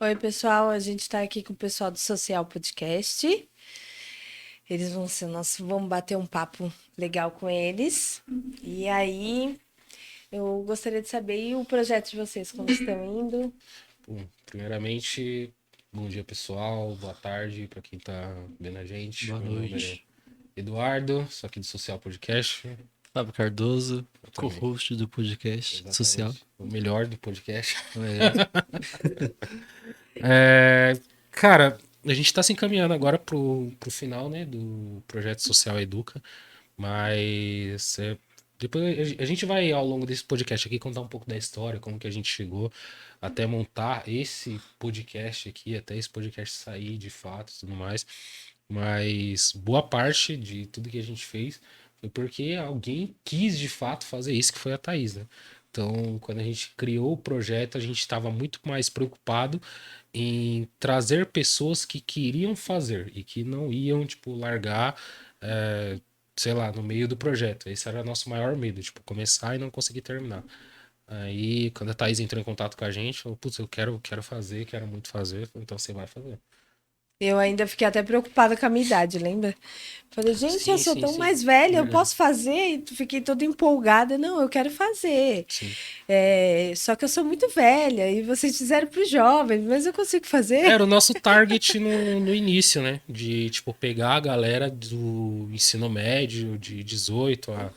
Oi, pessoal. A gente está aqui com o pessoal do Social Podcast. Eles vão ser nós vamos bater um papo legal com eles. E aí, eu gostaria de saber e o projeto de vocês, como estão indo? Bom, primeiramente, bom dia pessoal, boa tarde para quem tá vendo a gente. Boa Meu nome é noite. Eduardo, sou aqui do Social Podcast. Fábio Cardoso, Exatamente, co-host do podcast social. exatamente. O melhor do podcast. O melhor. É, cara, a gente tá se encaminhando agora pro final, né, do projeto Social Educa, mas depois a gente vai ao longo desse podcast aqui contar um pouco da história, como que a gente chegou até montar esse podcast aqui, até esse podcast sair de fato e tudo mais. Mas boa parte de tudo que a gente fez foi porque alguém quis de fato fazer isso, que foi a Thaís, né? Então, quando a gente criou o projeto, a gente estava muito mais preocupado em trazer pessoas que queriam fazer e que não iam, tipo, largar, sei lá, no meio do projeto. Esse era o nosso maior medo, tipo, começar e não conseguir terminar. Aí, quando a Thaís entrou em contato com a gente, falou, putz, eu quero fazer, quero muito fazer. Então você vai fazer. Eu ainda fiquei até preocupada com a minha idade, lembra? Falei, gente, eu Sim, sou sim, tão sim. mais velha, eu Verdade. posso fazer? E fiquei toda empolgada. Não, eu quero fazer. Sim. Só que eu sou muito velha e vocês fizeram para os jovens, mas eu consigo fazer? Era o nosso target no início, né? De, tipo, pegar a galera do ensino médio, de 18 a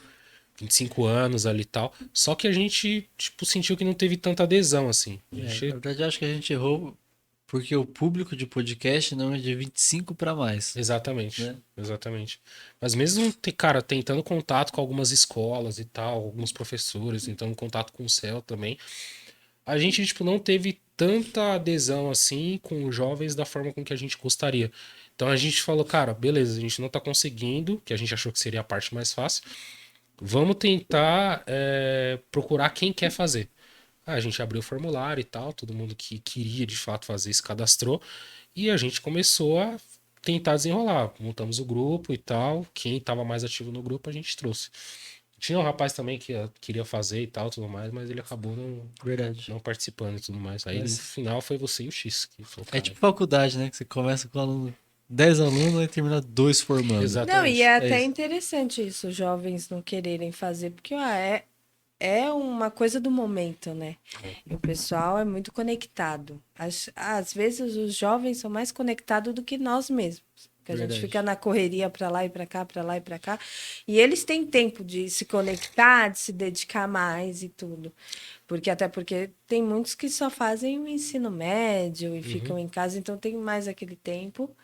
25 anos ali e tal. Só que a gente, tipo, sentiu que não teve tanta adesão, assim. A Na gente. verdade, eu acho que a gente errou porque o público de podcast não é de 25 para mais, Exatamente. né? Exatamente. Mas mesmo, cara, tentando contato com algumas escolas e tal, alguns professores, tentando contato com o CEL também, a gente, tipo, não teve tanta adesão assim com os jovens da forma com que a gente gostaria. Então a gente falou, cara, beleza, a gente não tá conseguindo, que a gente achou que seria a parte mais fácil. Vamos tentar procurar quem quer fazer. A gente abriu o formulário e tal, todo mundo que queria de fato fazer se cadastrou. E a gente começou a tentar desenrolar. Montamos o grupo e tal. Quem estava mais ativo no grupo a gente trouxe. Tinha um rapaz também que queria fazer e tal, tudo mais, mas ele acabou Verdade. não participando e tudo mais. Aí no Mas final foi você e o X que falou, é cara. tipo faculdade, né? Que você começa com 10 alunos e termina dois formando. Não, e Exatamente. é É até isso. interessante isso, os jovens não quererem fazer, porque é uma coisa do momento, né? E o pessoal é muito conectado. Às vezes os jovens são mais conectados do que nós mesmos. Porque a gente fica Verdade. na correria para lá e para cá, para lá e para cá. E eles têm tempo de se conectar, de se dedicar mais e tudo. Até porque tem muitos que só fazem o ensino médio e Uhum, ficam em casa, então tem mais aquele tempo.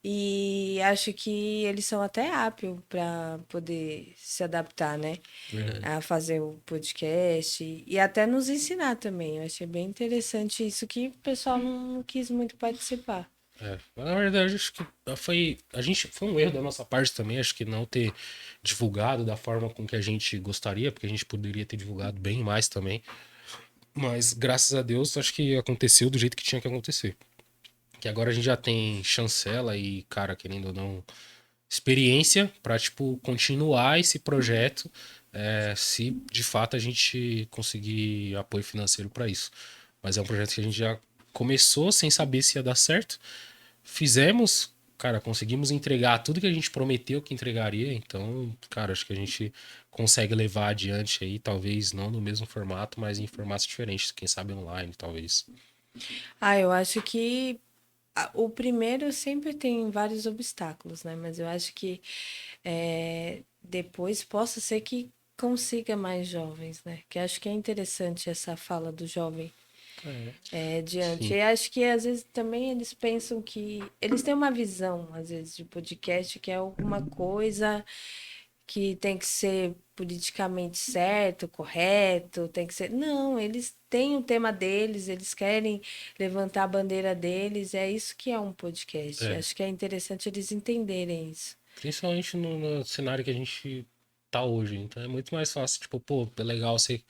E acho que eles são até aptos para poder se adaptar, né? Verdade. A fazer o podcast e até nos ensinar também. Eu achei bem interessante isso que o pessoal não quis muito participar. Na verdade, acho que foi um erro da nossa parte também, acho que não ter divulgado da forma com que a gente gostaria, porque a gente poderia ter divulgado bem mais também. Mas graças a Deus, acho que aconteceu do jeito que tinha que acontecer. Que agora a gente já tem chancela e, cara, querendo ou não, experiência para tipo continuar esse projeto, se de fato a gente conseguir apoio financeiro para isso. Mas é um projeto que a gente já começou sem saber se ia dar certo. Fizemos, cara, conseguimos entregar tudo que a gente prometeu que entregaria. Então, cara, acho que a gente consegue levar adiante aí, talvez não no mesmo formato, mas em formatos diferentes, quem sabe online, talvez. Eu acho que o primeiro sempre tem vários obstáculos, né? Mas eu acho que depois possa ser que consiga mais jovens, né? Que acho que é interessante essa fala do jovem É, diante. Sim. E acho que às vezes também eles pensam que eles têm uma visão, às vezes, de podcast que é alguma coisa que tem que ser politicamente certo, correto, tem que ser. Não, eles têm o tema deles, eles querem levantar a bandeira deles, é isso que é um podcast. É. Acho que é interessante eles entenderem isso. Principalmente no cenário que a gente tá hoje. Então é muito mais fácil, tipo, pô, é legal você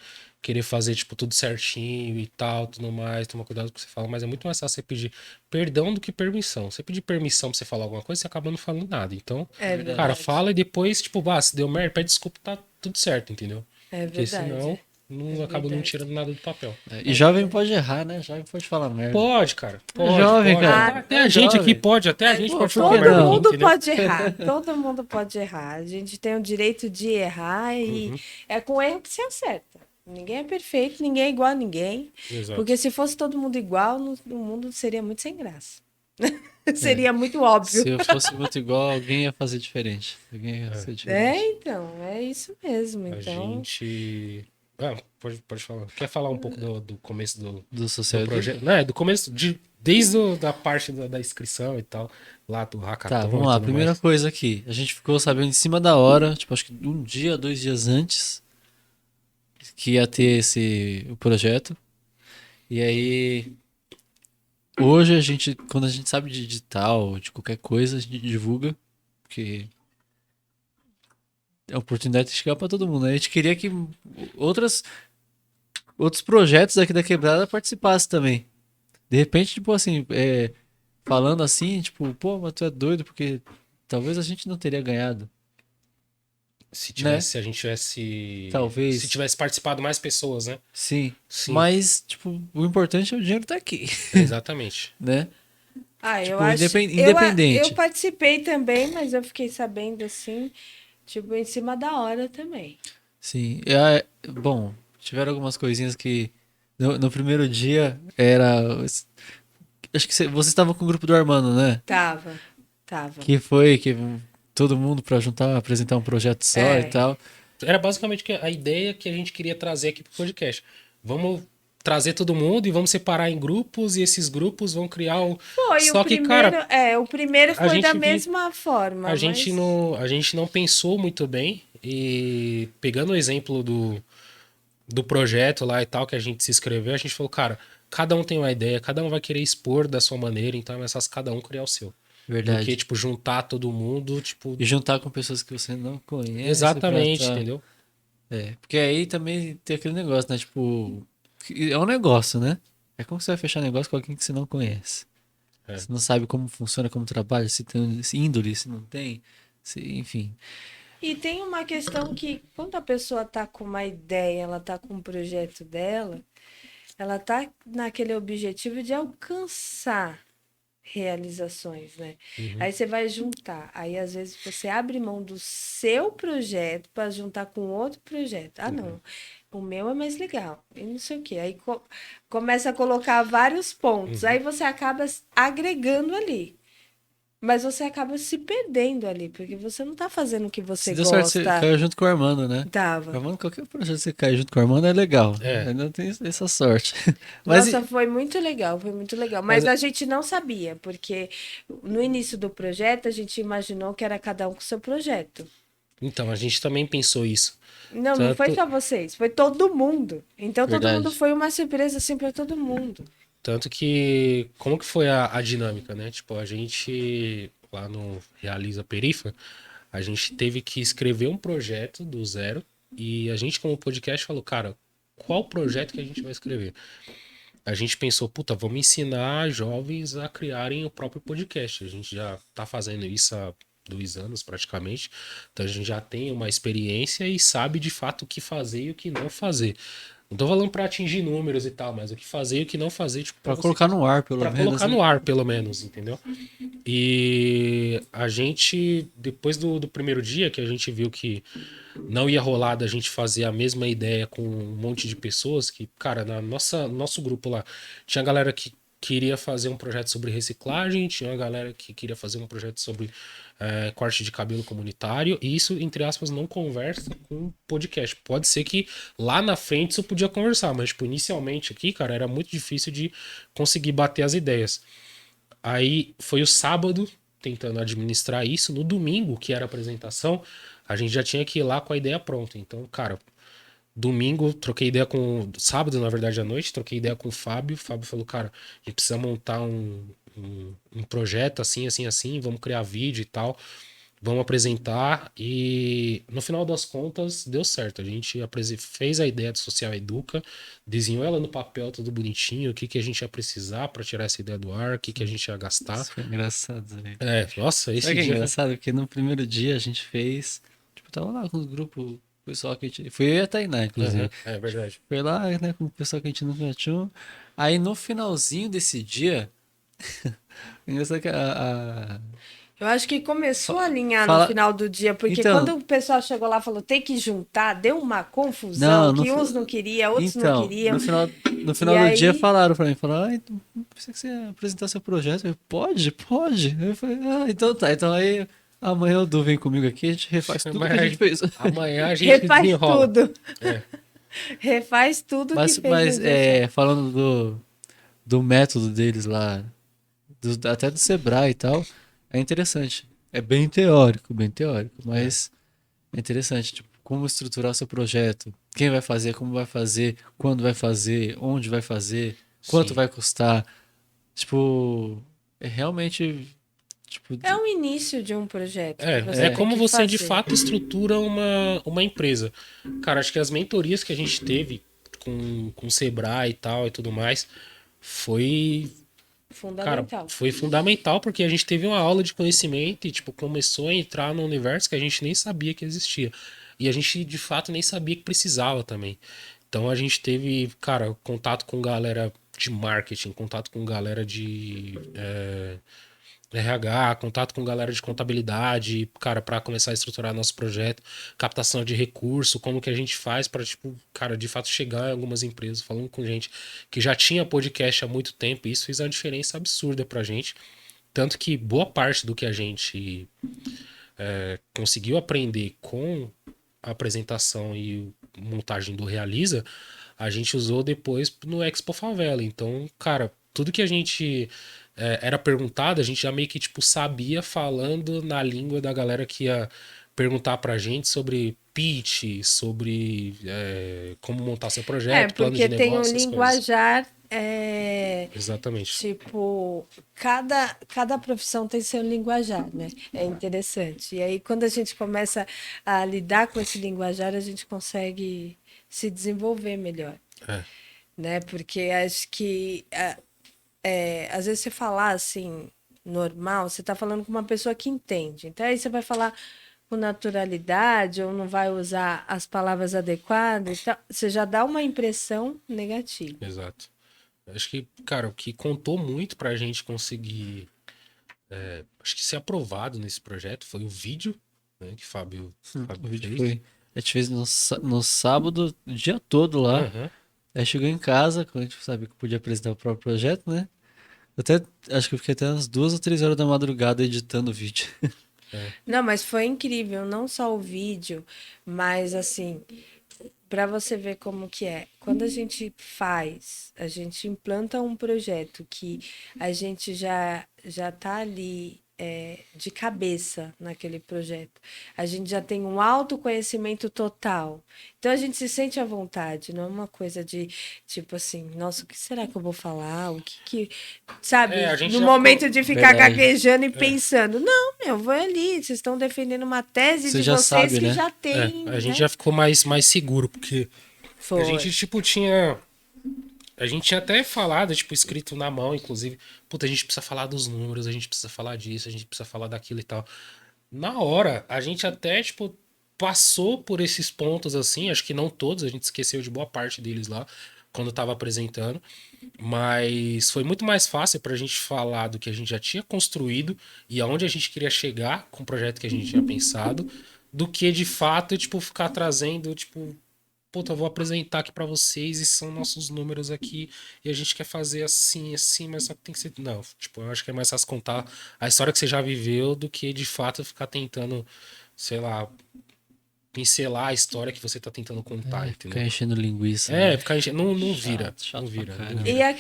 querer fazer, tipo, tudo certinho e tal, tudo mais, tomar cuidado com o que você fala, mas é muito mais fácil você pedir perdão do que permissão. Você pedir permissão pra você falar alguma coisa, você acaba não falando nada. Então, É cara, verdade. verdade. fala e depois, tipo, se deu merda, pede desculpa, tá tudo certo, entendeu? É Porque senão, verdade. não acaba não tirando nada do papel. E jovem pode errar, né? Jovem pode falar merda. Pode, cara. Pode, jovem, pode. cara. Até a gente jovem. aqui pode, até a gente pô, pode por falar que merda não? aqui, Todo mundo entendeu? pode errar, todo mundo pode errar. A gente tem o direito de errar e é com erro que se acerta. Ninguém é perfeito, ninguém é igual a ninguém. Exato. Porque se fosse todo mundo igual, o mundo seria muito sem graça. Seria muito óbvio. Se eu fosse muito igual, alguém ia fazer diferente. Alguém ia ser diferente. Então, é isso mesmo. A Então, gente. Ah, pode falar. Quer falar um pouco do começo do Do social projeto? Não, do começo, desde da parte da inscrição e tal, lá do hackathon. Tá, vamos e lá. tudo Primeira mais. coisa aqui. A gente ficou sabendo em cima da hora, tipo, acho que 1 dia, 2 dias antes, que ia ter o projeto. E aí, hoje quando a gente sabe de digital, de qualquer coisa, a gente divulga, porque é a oportunidade de chegar pra todo mundo, né? A gente queria que outros projetos aqui da Quebrada participassem também. De repente, tipo assim, falando assim, tipo, pô, mas tu é doido, porque talvez a gente não teria ganhado. Se a gente tivesse. Talvez. Se tivesse participado mais pessoas, né? Sim. Sim. Mas, tipo, o importante é o dinheiro tá aqui, Exatamente. né? eu Tipo, acho. independente. Eu participei também, mas eu fiquei sabendo assim, tipo, em cima da hora também. Sim. Bom, tiveram algumas coisinhas que no primeiro dia acho que você estava com o grupo do Armando, né? Tava. Que todo mundo pra juntar, apresentar um projeto só É. e tal. Era basicamente a ideia que a gente queria trazer aqui pro podcast. Vamos trazer todo mundo e vamos separar em grupos e esses grupos vão criar o. Foi Só o que, primeiro. cara, O primeiro a foi gente da vi- mesma forma. a gente não pensou muito bem e pegando o exemplo do projeto lá e tal que a gente se inscreveu, a gente falou, cara, cada um tem uma ideia, cada um vai querer expor da sua maneira, então é mais fácil cada um criar o seu. Verdade. Do que, tipo, juntar todo mundo, tipo. E juntar com pessoas que você não conhece. Exatamente, pra tá- entendeu? Porque aí também tem aquele negócio, né? Tipo, é um negócio, né? É como você vai fechar negócio com alguém que você não conhece. É. Você não sabe como funciona, como trabalha, se tem índole, se não tem, enfim. E tem uma questão que, quando a pessoa tá com uma ideia, ela tá com um projeto dela, ela tá naquele objetivo de alcançar realizações, né? Aí você vai juntar. Aí às vezes você abre mão do seu projeto para juntar com outro projeto. Ah, não. O meu é mais legal. E não sei o quê. Aí começa a colocar vários pontos. Aí você acaba agregando ali. Mas você acaba se perdendo ali, porque você não tá fazendo o que você Se deu sorte, você gosta. caiu junto com o Armando, né? Tava. Armando, qualquer projeto que você cai junto com o Armando é legal. É. Ainda tem essa sorte. Mas Nossa, foi muito legal, foi muito legal. Mas a gente não sabia, porque no início do projeto a gente imaginou que era cada um com seu projeto. Então, a gente também pensou isso. Não foi Tanto- só vocês, foi todo mundo. Então todo Verdade. mundo foi uma surpresa assim para todo mundo. Tanto que, como que foi a dinâmica, né? Tipo, a gente, lá no Realiza Perifa, a gente teve que escrever um projeto do zero e a gente, como podcast, falou, cara, qual projeto que a gente vai escrever? A gente pensou, puta, vamos ensinar jovens a criarem o próprio podcast. A gente já tá fazendo isso há 2 anos, praticamente. Então a gente já tem uma experiência e sabe de fato o que fazer e o que não fazer. Não tô falando pra atingir números e tal, mas o que fazer e o que não fazer, tipo, pra você colocar no ar, pelo pra menos. colocar né? no ar, pelo menos, entendeu? E a gente, depois do primeiro dia, que a gente viu que não ia rolar da gente fazer a mesma ideia com um monte de pessoas, que, cara, nosso grupo lá, tinha galera que queria fazer um projeto sobre reciclagem, tinha galera que queria fazer um projeto sobre corte de cabelo comunitário, e isso, entre aspas, não conversa com podcast. Pode ser que lá na frente isso podia conversar, mas, tipo, inicialmente aqui, cara, era muito difícil de conseguir bater as ideias. Aí foi o sábado tentando administrar isso. No domingo, que era a apresentação, a gente já tinha que ir lá com a ideia pronta. Então, cara, domingo troquei ideia com. Sábado, na verdade, à noite, troquei ideia com o Fábio. O Fábio falou, cara, a gente precisa montar um projeto assim, assim, assim, vamos criar vídeo e tal. Vamos apresentar e no final das contas deu certo. A gente fez a ideia do Social Educa, desenhou ela no papel tudo bonitinho, o que, que a gente ia precisar para tirar essa ideia do ar, o que, que a gente ia gastar. Isso foi engraçado, né? Nossa, esse Sabe o que é dia. engraçado? Porque no primeiro dia a gente fez. Tipo, tava lá com os grupos pessoal que a gente. Foi eu e a Tainá, inclusive. Aham, é verdade. Foi lá, né, com o pessoal que a gente nunca tinha. Aí no finalzinho desse dia, engraçado que Eu acho que começou a alinhar no fala. final do dia, porque quando Então, o pessoal chegou lá e falou tem que juntar, deu uma confusão, não, que uns não queriam, outros não então, queriam. no E final do dia aí, falaram pra mim, falaram, ah, então, pensei que você ia apresentar seu projeto. Eu, pode, pode. Eu falei, ah, então tá. Então aí amanhã o Du vem comigo aqui, a gente refaz tudo que a gente fez. Amanhã a gente refaz desenrola. tudo. É, Refaz tudo que Mas, fez no mas dia certo. falando do método deles lá, até do Sebrae e tal, é interessante. É bem teórico, mas é interessante, tipo, como estruturar o seu projeto, quem vai fazer, como vai fazer, quando vai fazer, onde vai fazer, quanto sim. vai custar. Tipo, é realmente, tipo, É o início de um projeto que É você tem como que você de fazer. fato estrutura uma empresa. Cara, acho que as mentorias que a gente teve com o Sebrae e tal e tudo mais foi, cara, Fundamental. foi fundamental porque a gente teve uma aula de conhecimento e, tipo, começou a entrar no universo que a gente nem sabia que existia. E a gente, de fato, nem sabia que precisava também. Então a gente teve, cara, contato com galera de marketing, contato com galera de RH, contato com galera de contabilidade, cara, para começar a estruturar nosso projeto, captação de recurso, como que a gente faz para, tipo, cara, de fato chegar em algumas empresas, falando com gente que já tinha podcast há muito tempo, e isso fez uma diferença absurda pra gente. Tanto que boa parte do que a gente conseguiu aprender com a apresentação e montagem do Realiza, a gente usou depois no Expo Favela. Então, cara, tudo que a gente era perguntado, a gente já meio que tipo sabia falando na língua da galera que ia perguntar pra gente sobre pitch, sobre como montar seu É, projeto, plano de porque tem um negócio, essas coisas. linguajar, Exatamente. tipo, cada profissão tem seu linguajar, né? É interessante. E aí, quando a gente começa a lidar com esse linguajar, a gente consegue se desenvolver melhor, É, né? Porque acho que às vezes você falar assim, normal, você está falando com uma pessoa que entende. Então aí você vai falar com naturalidade ou não vai usar as palavras adequadas, então, você já dá uma impressão negativa. exato. Acho que, cara, o que contou muito pra gente conseguir, acho que ser aprovado nesse projeto foi o vídeo, né, que Fábio o vídeo fez. foi. A gente fez no sábado, o dia todo lá. Aham. Aí chegou em casa, quando a gente sabia que podia apresentar o próprio projeto, né? Eu até acho que eu fiquei até umas 2 ou 3 horas da madrugada editando o vídeo. Não, mas foi incrível, não só o vídeo, mas assim, para você ver como que é. Quando a gente faz, a gente implanta um projeto que a gente já tá ali de cabeça naquele projeto. A gente já tem um autoconhecimento total. Então a gente se sente à vontade, não é uma coisa de tipo assim, nossa, o que será que eu vou falar? A Sabe, gente no já ficou. momento de ficar Verdade. gaguejando e pensando, não, meu, vou ali, vocês estão defendendo uma tese Você de já vocês sabe, que né? já tem, A gente né? já ficou mais seguro, porque a Foi. gente, tipo, tinha. A gente tinha até falado, tipo, escrito na mão, inclusive, puta, a gente precisa falar dos números, a gente precisa falar disso, a gente precisa falar daquilo e tal. Na hora, a gente até, tipo, passou por esses pontos assim, acho que não todos, a gente esqueceu de boa parte deles lá quando tava apresentando, mas foi muito mais fácil pra gente falar do que a gente já tinha construído e aonde a gente queria chegar com o projeto que a gente tinha pensado, do que de fato, tipo, ficar trazendo, tipo, puta, eu vou apresentar aqui pra vocês e são nossos números aqui e a gente quer fazer assim, assim, mas só que tem que ser. Não, tipo, eu acho que é mais fácil contar a história que você já viveu do que de fato ficar tentando, sei lá, pincelar a história que você tá tentando contar, Ficar entendeu? enchendo linguiça, É, né? ficar enchendo. Não, não vira. Chato, Não chato pra vira, não caramba. E vira.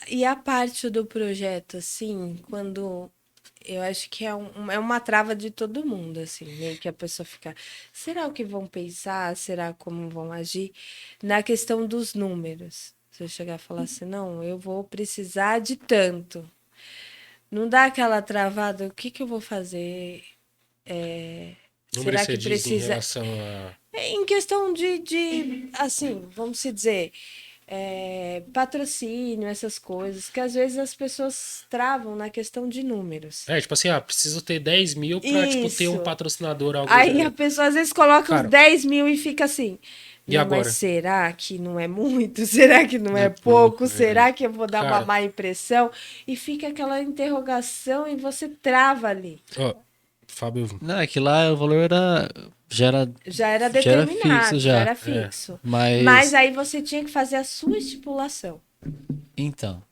e a parte do projeto, assim, quando eu acho que é uma trava de todo mundo, assim, meio que a pessoa fica, será o que vão pensar? Será como vão agir? Na questão dos números. Se eu chegar a falar assim, não, eu vou precisar de tanto. Não dá aquela travada, o que que eu vou fazer? Número que Será você que diz em precisa. relação a. Em questão assim, vamos se dizer. patrocínio, essas coisas, que às vezes as pessoas travam na questão de números. Tipo assim, preciso ter 10 mil pra, tipo, ter um Isso. patrocinador, algo Aí assim. a pessoa às vezes coloca Cara, os 10 mil e fica assim. e Não, agora? mas será que não é muito? Será que não é pouco? Será que eu vou dar uma Cara. má impressão? E fica aquela interrogação e você trava ali. Ó, Fábio, Não, é que lá o valor era. Já era, Já era já era determinado, fixo já já. era fixo. Mas. Mas aí você tinha que fazer a sua estipulação. Então.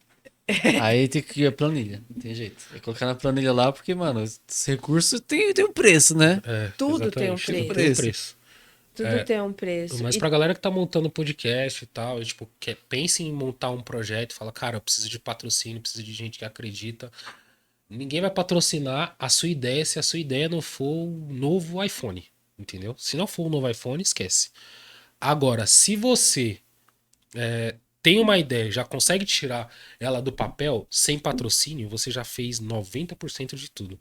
Aí tem que ir a planilha, não tem jeito. É colocar na planilha lá, porque, mano, esse recurso tem um preço, né? Tudo tem um exatamente, tudo preço. tem um preço. Tudo tem um preço. Mas E pra galera que tá montando podcast e tal, e, tipo, pense em montar um projeto, fala, cara, eu preciso de patrocínio, preciso de gente que acredita. Ninguém vai patrocinar a sua ideia se a sua ideia não for o novo iPhone, entendeu? Se não for o novo iPhone, esquece. Agora, se você tem uma ideia, já consegue tirar ela do papel sem patrocínio, você já fez 90% de tudo.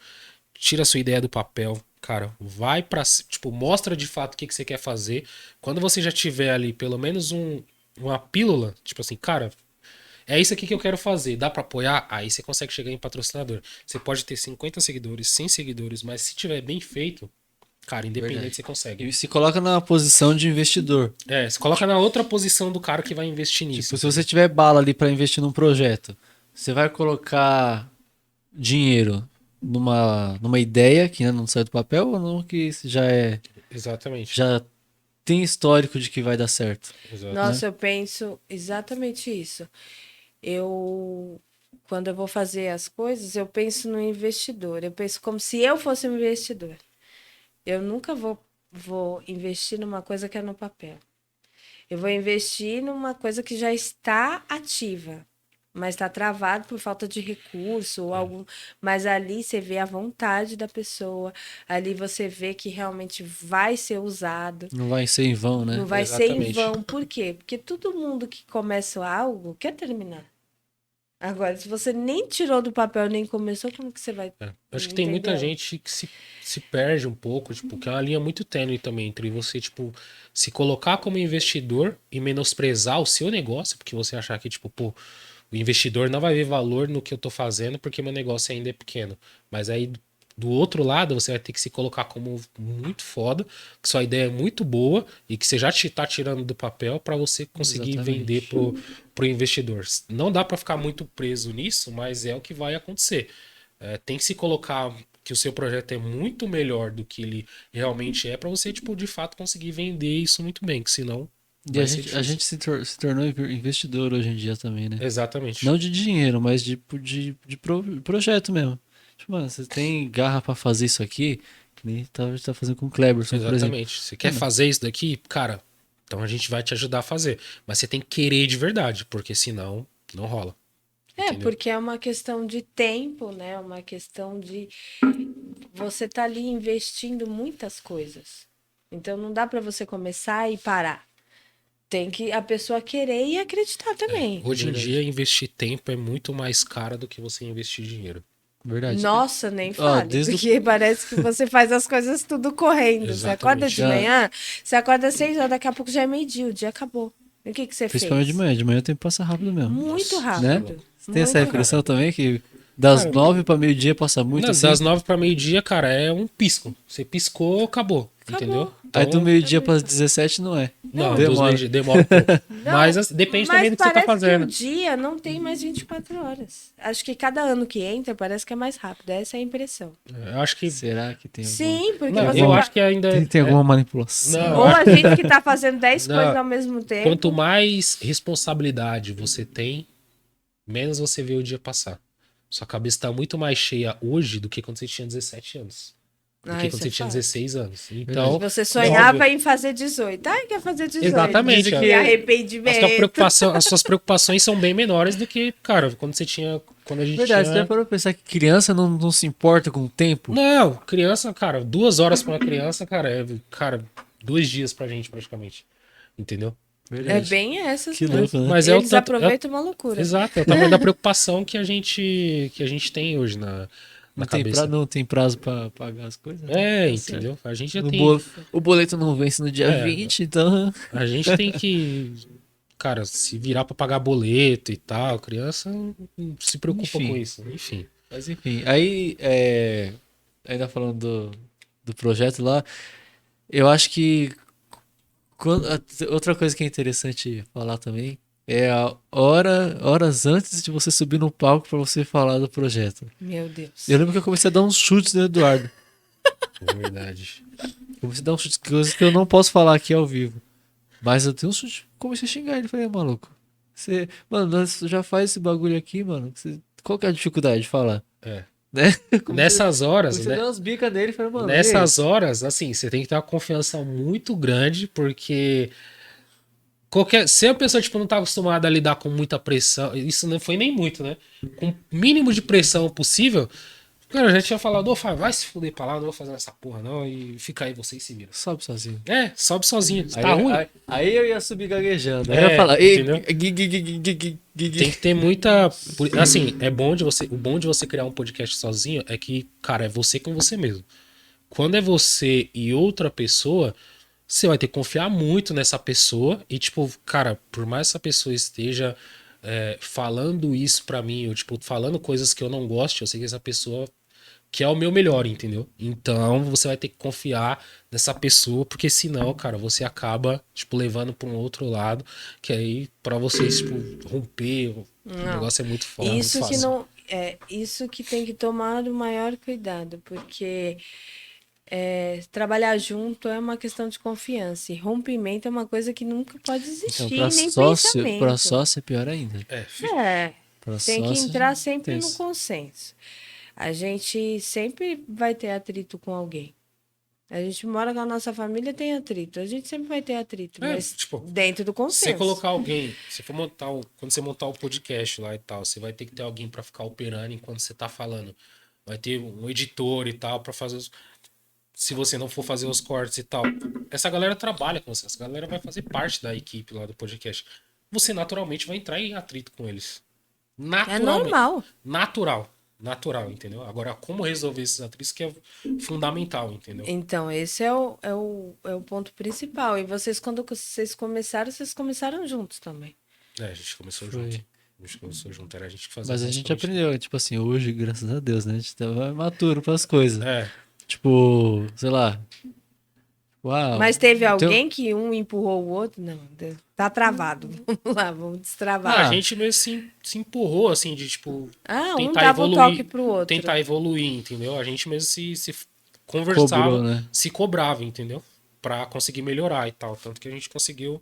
Tira a sua ideia do papel, cara, vai pra. Tipo, mostra de fato o que você quer fazer. Quando você já tiver ali pelo menos uma pílula, tipo assim, cara, é isso aqui que eu quero fazer, dá pra apoiar? Aí você consegue chegar em patrocinador. Você pode ter 50 seguidores, 100 seguidores, mas se tiver bem feito, cara, independente Verdade. você consegue. E se coloca na posição de investidor. Você coloca na outra posição do cara que vai investir nisso. Tipo, se você tiver bala ali pra investir num projeto, você vai colocar dinheiro numa ideia que ainda não saiu do papel ou não que Exatamente. já tem histórico de que vai dar certo? nossa, eu penso exatamente isso. Quando eu vou fazer as coisas, eu penso no investidor. Eu penso como se eu fosse um investidor. Eu nunca vou investir numa coisa que é no papel. Eu vou investir numa coisa que já está ativa, mas está travado por falta de recurso ou algum. Mas ali você vê a vontade da pessoa, ali você vê que realmente vai ser usado. Não vai ser em vão, né? Não vai ser em Exatamente. vão. Por quê? Porque todo mundo que começa algo quer terminar. Agora, se você nem tirou do papel, nem começou, como que você vai. Eu acho que tem muita Entendeu? gente que se perde um pouco, tipo, que é uma linha muito tênue também entre você, tipo, se colocar como investidor e menosprezar o seu negócio, porque você achar que, tipo, pô, o investidor não vai ver valor no que eu tô fazendo porque meu negócio ainda é pequeno. Mas aí, do outro lado, você vai ter que se colocar como muito foda, que sua ideia é muito boa e que você já tá tirando do papel para você conseguir Exatamente. vender pro investidor. Não dá para ficar muito preso nisso, mas é o que vai acontecer. Tem que se colocar que o seu projeto é muito melhor do que ele realmente é para você, tipo, de fato conseguir vender isso muito bem, que senão E vai a ser gente, difícil. a gente se tornou investidor hoje em dia também, né? Exatamente. Não de dinheiro, mas de projeto mesmo. Tipo, mano, você tem garra pra fazer isso aqui? Que nem tá fazendo com o Cleberson, por exemplo. Exatamente. Você quer fazer isso daqui? Cara, então a gente vai te ajudar a fazer. Mas você tem que querer de verdade, porque senão não rola. Entendeu? Porque é uma questão de tempo, né? Uma questão de você tá ali investindo muitas coisas. Então não dá para você começar e parar. Tem que a pessoa querer e acreditar também. Hoje em Verdade. dia, investir tempo é muito mais caro do que você investir dinheiro. Verdade. Nossa, nem Ó, fale, desde o- porque parece que você faz as coisas tudo correndo. Você acorda Exatamente. de manhã, você acorda às 6 horas, daqui a pouco já é meio-dia, o dia acabou. E o que você Principalmente fez? de manhã. De manhã o tempo passa rápido mesmo. Muito Nossa, rápido. né? Você tem essa Muito impressão também que das Cara, 9 pra meio-dia passa muito Não, assim? das 9 para meio-dia, cara, é um pisco. Você piscou, acabou. Acabou. Entendeu? Aí do Então, meio-dia para 17 não é. Não, demora. demora um pouco. Não, Mas depende mas também do que você tá parece fazendo. que o dia não tem mais 24 horas. Acho que cada ano que entra parece que é mais rápido. Essa é a impressão. Eu acho que. Será que tem alguma... Sim, porque Não, você eu vai- acho que ainda. Tem alguma manipulação? Não, Ou a gente que tá fazendo 10 Não. coisas ao mesmo tempo. Quanto mais responsabilidade você tem, menos você vê o dia passar. Sua cabeça está muito mais cheia hoje do que quando você tinha 17 anos. Do que Isso quando você é tinha fato. 16 anos. Então, Você sonhava óbvio. em fazer 18. Ai, quer fazer 18. Exatamente, Dizem é. que a arrependimento. as suas preocupações são bem menores do que, cara, quando você tinha. Quando a gente Verdade, você tinha. já parou pra pensar que criança não se importa com o tempo? Não, criança, cara, 2 horas pra uma criança, cara, cara, 2 dias pra gente praticamente. Entendeu? É bem essas Que coisas. louco, né? Mas Eles é o aproveitam uma loucura. Exato, é o tamanho da preocupação que a gente tem hoje na Não tem, cabeça. não tem prazo pra pagar as coisas? né? É, entendeu? A gente já O, tem. o boleto não vence no dia É. 20, então... A gente tem que cara, se virar pra pagar boleto e tal, criança não se preocupa Enfim. com isso. Enfim. Mas enfim, aí, ainda falando do projeto lá, eu acho que outra coisa que é interessante falar também é horas antes de você subir no palco pra você falar do projeto. Meu Deus. Eu lembro que eu comecei a dar uns chutes no Eduardo. É verdade. Comecei a dar uns chutes, coisas que eu não posso falar aqui ao vivo. Mas eu tenho um chute, comecei a xingar ele. Falei, maluco, mano, nós já faz esse bagulho aqui, mano. Qual que é a dificuldade de falar? É. Né? Nessas horas, Comecei né? a dar umas bicas nele e falei, mano, Nessas horas, assim, você tem que ter uma confiança muito grande, porque se a pessoa tipo, não tá acostumada a lidar com muita pressão, isso não foi nem muito, né? Com o mínimo de pressão possível, cara, eu já tinha falado, ô, Fábio, vai se fuder pra lá, não vou fazer essa porra, não, e fica aí, você e se vira. sobe sozinho. É, sobe sozinho. Tá ruim? Aí eu ia subir gaguejando. Aí É, eu ia falar, entendeu? Tem que ter muita. Assim, o bom de você criar um podcast sozinho é que, cara, é você com você mesmo. Quando é você e outra pessoa, você vai ter que confiar muito nessa pessoa. E, tipo, cara, por mais que essa pessoa esteja falando isso pra mim, ou, tipo, falando coisas que eu não gosto, eu sei que essa pessoa quer o meu melhor, entendeu? Então você vai ter que confiar nessa pessoa, porque senão, cara, você acaba, tipo, levando pra um outro lado, que aí pra vocês, tipo, romper, o Não. negócio é muito foda, muito Isso que fácil. não. É isso que tem que tomar o maior cuidado, porque trabalhar junto é uma questão de confiança. E rompimento é uma coisa que nunca pode Então, existir, pra nem sócio, pensamento. pra sócio é pior ainda. É, Pra tem que sócio, entrar sempre no tenso. consenso. A gente sempre vai ter atrito com alguém. A gente mora com a nossa família, tem atrito. A gente sempre vai ter atrito, mas tipo, dentro do você consenso. colocar alguém, se for quando você montar o podcast lá e tal, você vai ter que ter alguém pra ficar operando enquanto você tá falando. Vai ter um editor e tal pra fazer se você não for fazer os cortes e tal. Essa galera trabalha com você, essa galera vai fazer parte da equipe lá do podcast. Você naturalmente vai entrar em atrito com eles. É Naturalmente. normal. Natural, entendeu? Agora, como resolver esses atritos que é fundamental, entendeu? Então, esse é o ponto principal. E quando vocês começaram juntos também. A gente começou Foi. junto. A gente começou junto, era a gente que fazia. Mas a gente basicamente. aprendeu, tipo assim, hoje, graças a Deus, né? A gente tava maturo pras coisas. É, Tipo, sei lá. Uau. Mas teve tem- alguém que um empurrou o outro? Não, tá travado. Vamos lá, vamos destravar. a gente mesmo se empurrou, assim, de tipo. Um tentar dava um evoluir, toque pro outro. tentar evoluir, entendeu? A gente mesmo se conversava, Cobrou, né? se cobrava, entendeu? Pra conseguir melhorar e tal. Tanto que a gente conseguiu,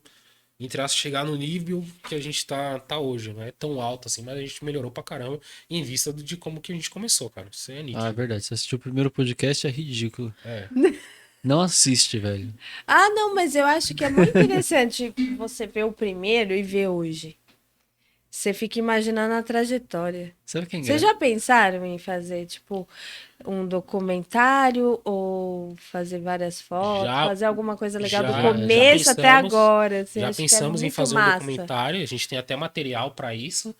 entre aspas, chegar no nível que a gente tá hoje. Não é tão alto assim, mas a gente melhorou pra caramba em vista de como que a gente começou, cara. Isso é nítido. Ah, é verdade. Se assistiu o primeiro podcast é ridículo. É. Não assiste, velho. Não, mas eu acho que é muito interessante você ver o primeiro e ver hoje. Você fica imaginando a trajetória. Sabe quem é? Vocês já pensaram em fazer, tipo, um documentário ou fazer várias fotos, Já- fazer alguma coisa legal do já começo até pensamos- agora? Assim, Já acho que é pensamos em muito fazer um massa. documentário, a gente tem até material pra isso.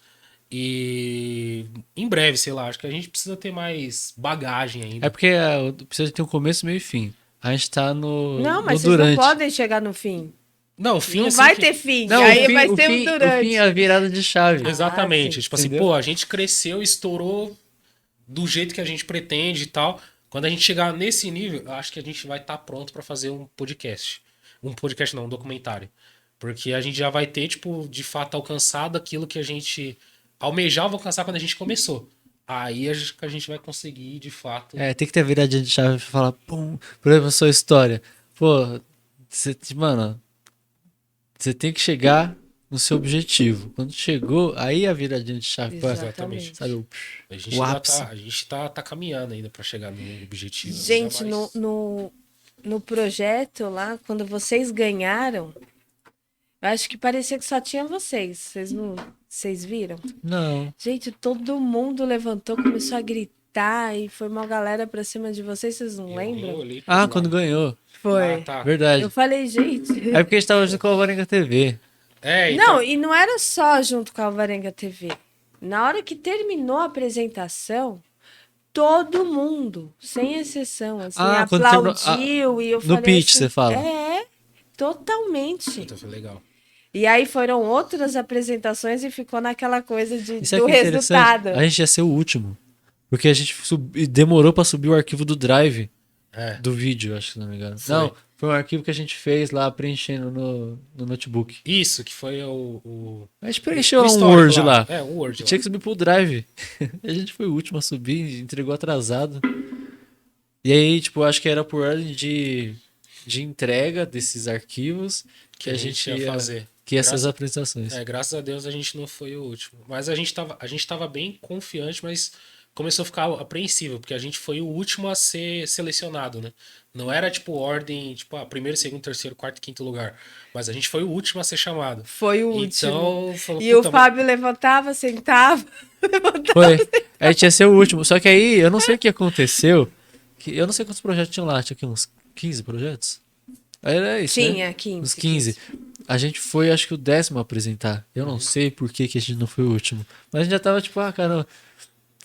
E em breve, sei lá, acho que a gente precisa ter mais bagagem ainda. É porque precisa ter um começo, meio e fim. A gente tá no, Não, no mas vocês durante. não podem chegar no fim. Não, fim Não assim vai que- ter fim. Não, aí o fim, vai o ser fim, um durante. o fim é a virada de chave. Exatamente. sim. Tipo assim, Entendeu? pô, a gente cresceu, estourou do jeito que a gente pretende e tal. Quando a gente chegar nesse nível, eu acho que a gente vai estar pronto pra fazer um podcast. Um podcast não, um documentário. Porque a gente já vai ter, tipo, de fato alcançado aquilo que a gente almejava alcançar quando a gente começou. Aí a gente vai conseguir, de fato. É, tem que ter a viradinha de chave pra falar, pum, por exemplo, a sua história. Pô, mano, você tem que chegar no seu objetivo. Quando chegou, aí a viradinha de chave pra, Exatamente. sabe, A gente o ainda ápice. a gente tá caminhando ainda pra chegar no objetivo. Gente, ainda mais. no projeto lá, quando vocês ganharam, eu acho que parecia que só tinha vocês. Vocês viram? Não. Gente, todo mundo levantou, começou a gritar e foi uma galera pra cima de vocês não Eu lembram? olhei pro Ah, lado. quando ganhou. Foi. Ah, tá. Verdade. Eu falei, gente. É porque a gente tava junto com a Alvarenga TV. É, então, Não, e não era só junto com a Alvarenga TV. Na hora que terminou a apresentação, todo mundo, sem exceção, assim, Quando terminou- aplaudiu e eu no falei pitch, assim, você fala. totalmente. Puta, foi legal. E aí foram outras apresentações e ficou naquela coisa de, Isso é do que é interessante. resultado. A gente ia ser o último. Porque a gente demorou pra subir o arquivo do Drive É, do vídeo, acho que se não me engano. Foi. Não, foi um arquivo que a gente fez lá preenchendo no notebook. isso que foi o A gente preencheu o um histórico Word lá. É, um Word E lá. tinha que subir pro Drive. A gente foi o último a subir, entregou atrasado. E aí, tipo, acho que era por ordem de entrega desses arquivos que a gente ia fazer. que essas apresentações. Graças a Deus a gente não foi o último. Mas a gente tava bem confiante, mas começou a ficar apreensivo, porque a gente foi o último a ser selecionado, né? Não era tipo ordem, tipo, primeiro, segundo, terceiro, quarto, quinto lugar. Mas a gente foi o último a ser chamado. Foi o último. Então, falou, E o puta, Fábio levantava, sentava. Foi. A gente ia ser o último. Só que aí, eu não sei o que aconteceu. Eu não sei quantos projetos tinham lá. Tinha aqui uns 15 projetos? Aí era isso, né? Tinha 15. Uns 15. A gente foi, acho que o 10º a apresentar. Eu não sei por que a gente não foi o último. Mas a gente já tava tipo, caramba.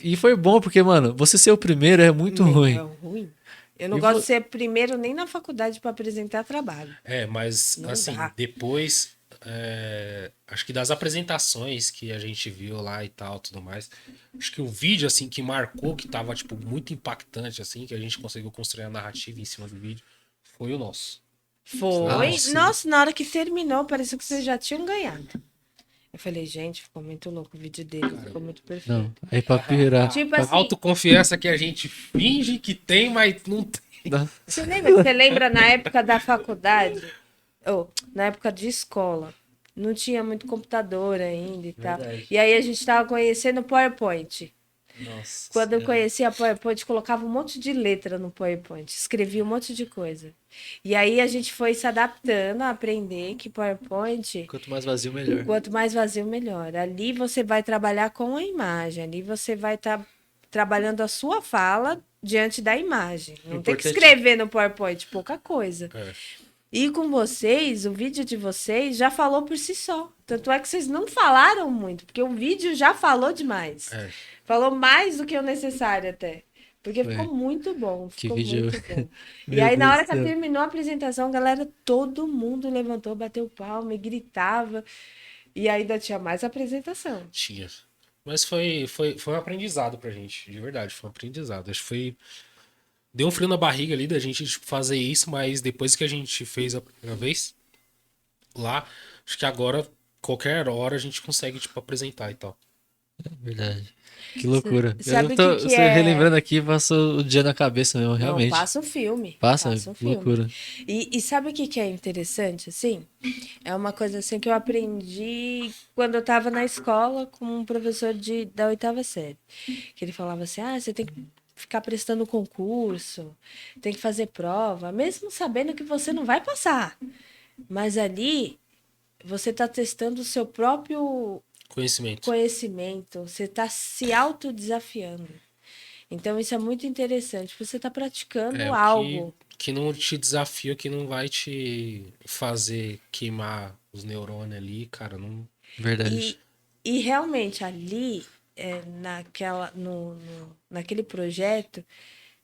E foi bom, porque, mano, você ser o primeiro é muito ruim. É ruim. Eu não E gosto de ser primeiro nem na faculdade para apresentar trabalho. mas Não assim, dá. depois, acho que das apresentações que a gente viu lá e tal, tudo mais, acho que o vídeo, assim, que marcou, que tava, tipo, muito impactante, assim, que a gente conseguiu construir a narrativa em cima do vídeo, foi o nosso. Foi. sim. Nossa, na hora que terminou, parecia que vocês já tinham ganhado. Eu falei, gente, ficou muito louco o vídeo dele, ficou muito perfeito. Não, aí pra piorar. Tipo A assim, autoconfiança que a gente finge que tem, mas não tem. você lembra na época da faculdade? Ou na época de escola? Não tinha muito computador ainda e tal. Verdade. E aí a gente tava conhecendo o PowerPoint. Nossa. Quando eu Senhora. conhecia a PowerPoint, colocava um monte de letra no PowerPoint, escrevia um monte de coisa. E aí a gente foi se adaptando a aprender que PowerPoint, Quanto mais vazio, melhor. quanto mais vazio, melhor. Ali você vai trabalhar com a imagem, ali você vai estar trabalhando a sua fala diante da imagem. Não tem que Importante. escrever no PowerPoint, pouca coisa. É. E com vocês, o vídeo de vocês já falou por si só. Tanto é que vocês não falaram muito, porque o vídeo já falou demais. É. Falou mais do que o necessário até. Porque Foi. ficou muito bom. Que Ficou vídeo- muito bom. E Meu aí, na Deus hora do que céu. terminou a apresentação, galera, todo mundo levantou, bateu palma e gritava. E ainda tinha mais apresentação. Tinha. Mas foi um aprendizado pra gente, de verdade, foi um aprendizado. Acho que foi. Deu um frio na barriga ali da gente tipo, fazer isso, mas depois que a gente fez a primeira vez lá, acho que agora, qualquer hora, a gente consegue, tipo, apresentar e tal. Verdade. Que loucura. Sabe Eu tô o que você é? relembrando aqui, passou o dia na cabeça mesmo, Não, realmente. passa o filme. Passa, o filme. loucura. E sabe o que é interessante, assim? É uma coisa assim que eu aprendi quando eu estava na escola com um professor da 8ª série. Que ele falava assim, você tem que ficar prestando concurso, tem que fazer prova, mesmo sabendo que você não vai passar. Mas ali, você está testando o seu próprio Conhecimento. conhecimento, você está se autodesafiando. Então, isso é muito interessante. Você está praticando O algo. que não te desafia, que não vai te fazer queimar os neurônios ali, cara, não. Verdade. E realmente ali, naquele projeto,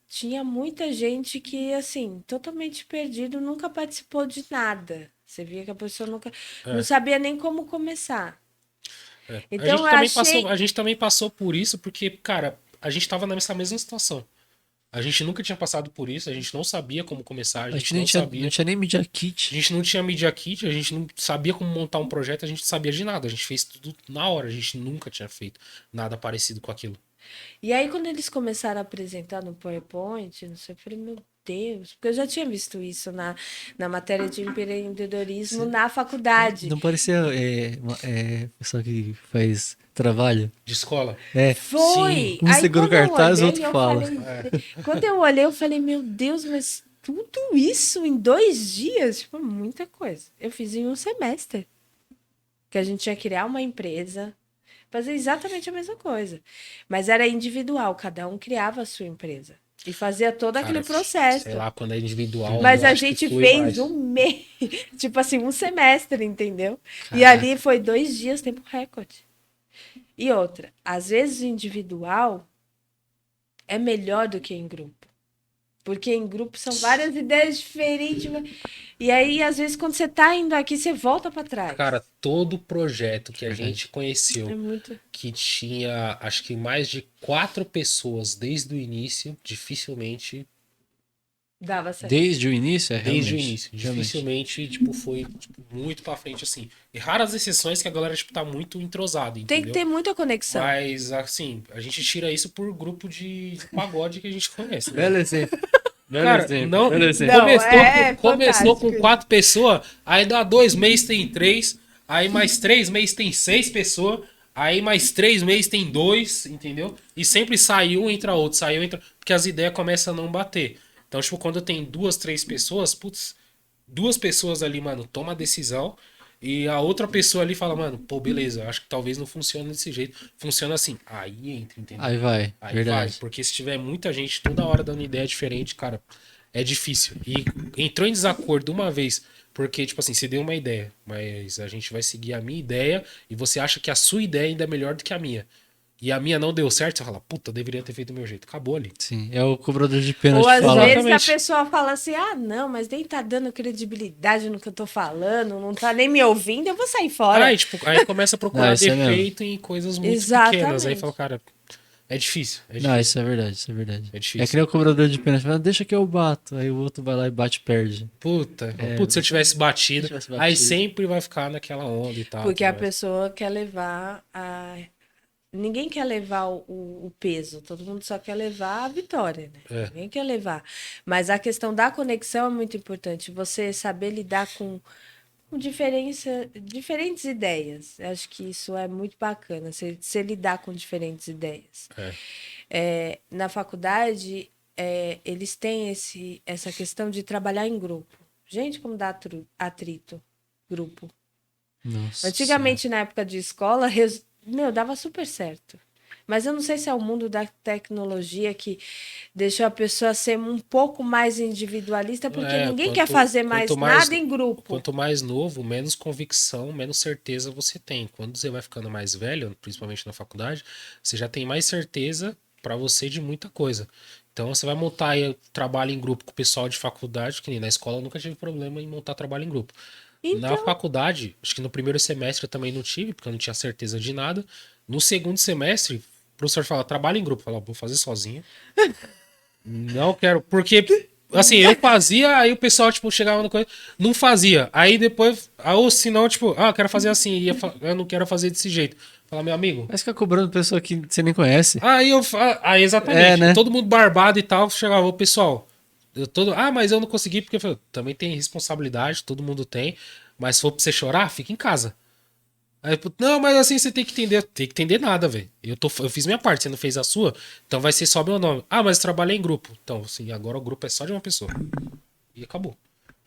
tinha muita gente que, assim, totalmente perdido, nunca participou de nada. Você via que a pessoa nunca não sabia nem como começar. Então, A gente também passou por isso, porque, cara, a gente tava nessa mesma situação. A gente nunca tinha passado por isso, a gente não sabia como começar, a gente não sabia. Não tinha nem Media A Kit. gente não tinha Media Kit, a gente não sabia como montar um projeto, a gente não sabia de nada. A gente fez tudo na hora, a gente nunca tinha feito nada parecido com aquilo. E aí, quando eles começaram a apresentar no PowerPoint, não sei, eu falei, meu Deus, porque eu já tinha visto isso na matéria de empreendedorismo na faculdade. Não parecia pessoal que faz trabalho? De escola? É. Foi! Um Aí, segura o quando eu cartaz, o olhei, outro eu fala. Quando eu olhei, eu falei, meu Deus, mas tudo isso em 2 dias? Tipo, muita coisa. Eu fiz em um semestre. Que a gente ia criar uma empresa, fazer exatamente a mesma coisa. Mas era individual, cada um criava a sua empresa. E fazia todo aquele processo. Sei lá, quando é individual. Mas eu a acho que gente flui fez mais. um mês, tipo assim, um semestre, entendeu? E Caraca. ali foi 2 dias, tempo recorde. E outra, às vezes o individual é melhor do que em grupo. Porque em grupo são várias ideias diferentes. E aí, às vezes, quando você tá indo aqui, você volta para trás. Cara, todo projeto que a Verdade. gente conheceu, É muito. que tinha, acho que mais de 4 pessoas desde o início, dificilmente, Dava certo. Desde o início, desde o realmente. início, Realmente. dificilmente, tipo, foi tipo, muito pra frente, assim. E raras exceções que a galera, tipo, tá muito entrosada, Tem que entendeu? ter muita conexão. Mas, assim, a gente tira isso por grupo de pagode que a gente conhece, né? Belo exemplo. Belo Cara, exemplo. não, Belo exemplo. Não, começou com fantástico. 4 pessoas, aí dá 2 meses tem 3, aí mais 3 meses tem 6 pessoas, aí mais 3 meses tem 2, entendeu? E sempre sai um, entra outro, sai um, entra... Porque as ideias começam a não bater. Então, tipo, quando tem 2, 3 pessoas, putz, 2 pessoas ali, mano, toma a decisão e a outra pessoa ali fala, mano, pô, beleza, acho que talvez não funcione desse jeito. Funciona assim. Aí entra, entendeu? Aí vai, Aí verdade. vai, porque se tiver muita gente toda hora dando ideia diferente, cara, é difícil. E entrou em desacordo uma vez, porque, tipo assim, você deu uma ideia, mas a gente vai seguir a minha ideia e você acha que a sua ideia ainda é melhor do que a minha. E a minha não deu certo, você fala, puta, eu deveria ter feito do meu jeito. Acabou ali. Sim, é o cobrador de pênalti Ou às falar. vezes Exatamente. a pessoa fala assim: ah, não, mas nem tá dando credibilidade no que eu tô falando, não tá nem me ouvindo, eu vou sair fora. Aí, tipo, aí começa a procurar Não, isso é mesmo. defeito em coisas muito Exatamente. pequenas. Aí fala, cara, é difícil. É Não, difícil. isso é verdade, isso é verdade. É difícil. É que nem o cobrador de pênalti, fala, deixa que eu bato. Aí o outro vai lá e bate e perde. Puta, putz, se eu tivesse batido, Se eu tivesse aí batido. sempre vai ficar naquela onda e tal. Porque tudo a mais. pessoa quer levar a. Ninguém quer levar o peso, todo mundo só quer levar a vitória, né? É. Ninguém quer levar. Mas a questão da conexão é muito importante. Você saber lidar com diferentes ideias. Eu acho que isso é muito bacana, você lidar com diferentes ideias. Na faculdade, eles têm essa questão de trabalhar em grupo. Gente, como dá atrito, grupo. Nossa Antigamente, na época de escola, dava super certo. Mas eu não sei se é o mundo da tecnologia que deixou a pessoa ser um pouco mais individualista, porque ninguém quer fazer mais nada em grupo. Quanto mais novo, menos convicção, menos certeza você tem. Quando você vai ficando mais velho, principalmente na faculdade, você já tem mais certeza pra você de muita coisa. Então você vai montar aí trabalho em grupo com o pessoal de faculdade, que nem na escola eu nunca tive problema em montar trabalho em grupo. Na Então, faculdade, acho que no primeiro semestre eu também não tive, porque eu não tinha certeza de nada. No segundo semestre, o professor fala, trabalho em grupo. Eu falo, vou fazer sozinho. Não quero, porque assim, eu fazia, aí o pessoal, tipo, chegava no coisa, não fazia. Aí depois, ou senão, tipo, eu quero fazer assim, eu não quero fazer desse jeito. Fala, meu amigo. Mas fica cobrando pessoa que você nem conhece. Aí exatamente, É, né? todo mundo barbado e tal, chegava, ô pessoal, mas eu não consegui, porque eu falei, também tem responsabilidade, todo mundo tem, se for pra você chorar, fica em casa. Aí, não, mas assim você tem que entender nada, velho. Eu fiz minha parte, você não fez a sua, então vai ser só meu nome. Ah, mas eu trabalhei em grupo. Então, assim, agora o grupo é só de uma pessoa. E acabou.